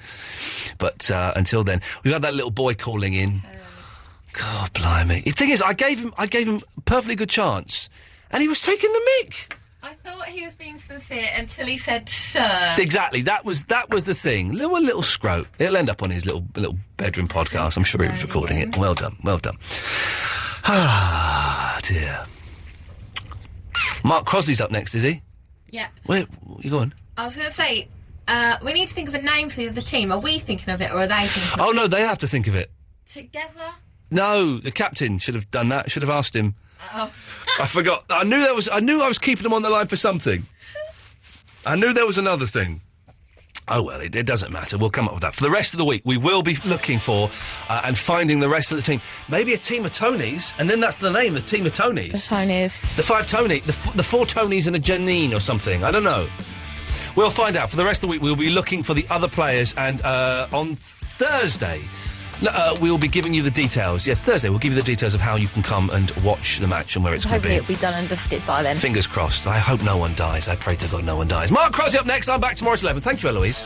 But until then, we've had that little boy calling in. God, blimey. The thing is, I gave him a perfectly good chance, and he was taking the mick. I thought he was being sincere until he said, "Sir." Exactly. That was the thing. Little scrote. It'll end up on his little bedroom podcast. I'm sure he was recording it. Well done. Ah, dear. Mark Crosley's up next, is he? Yep. Where you going? I was going to say, we need to think of a name for the other team. Are we thinking of it, or are they thinking of it? Oh, no, they have to think of it. Together? No, the captain should have done that. Should have asked him. Oh. I forgot. I knew I was keeping him on the line for something. I knew there was another thing. Oh, well, it doesn't matter. We'll come up with that. For the rest of the week, we will be looking for and finding the rest of the team. Maybe a team of Tonys, and then that's the name, the team of Tonys. The Tonys. The 5 Tony, the 4 Tonys and a Janine or something. I don't know. We'll find out. For the rest of the week, we'll be looking for the other players, and on Thursday, we'll be giving you the details. Yes, Thursday, we'll give you the details of how you can come and watch the match and where it's going to be. Hopefully it'll be done and dusted by then. Fingers crossed. I hope no one dies. I pray to God no one dies. Mark Crosby up next. I'm back tomorrow at 11. Thank you, Eloise.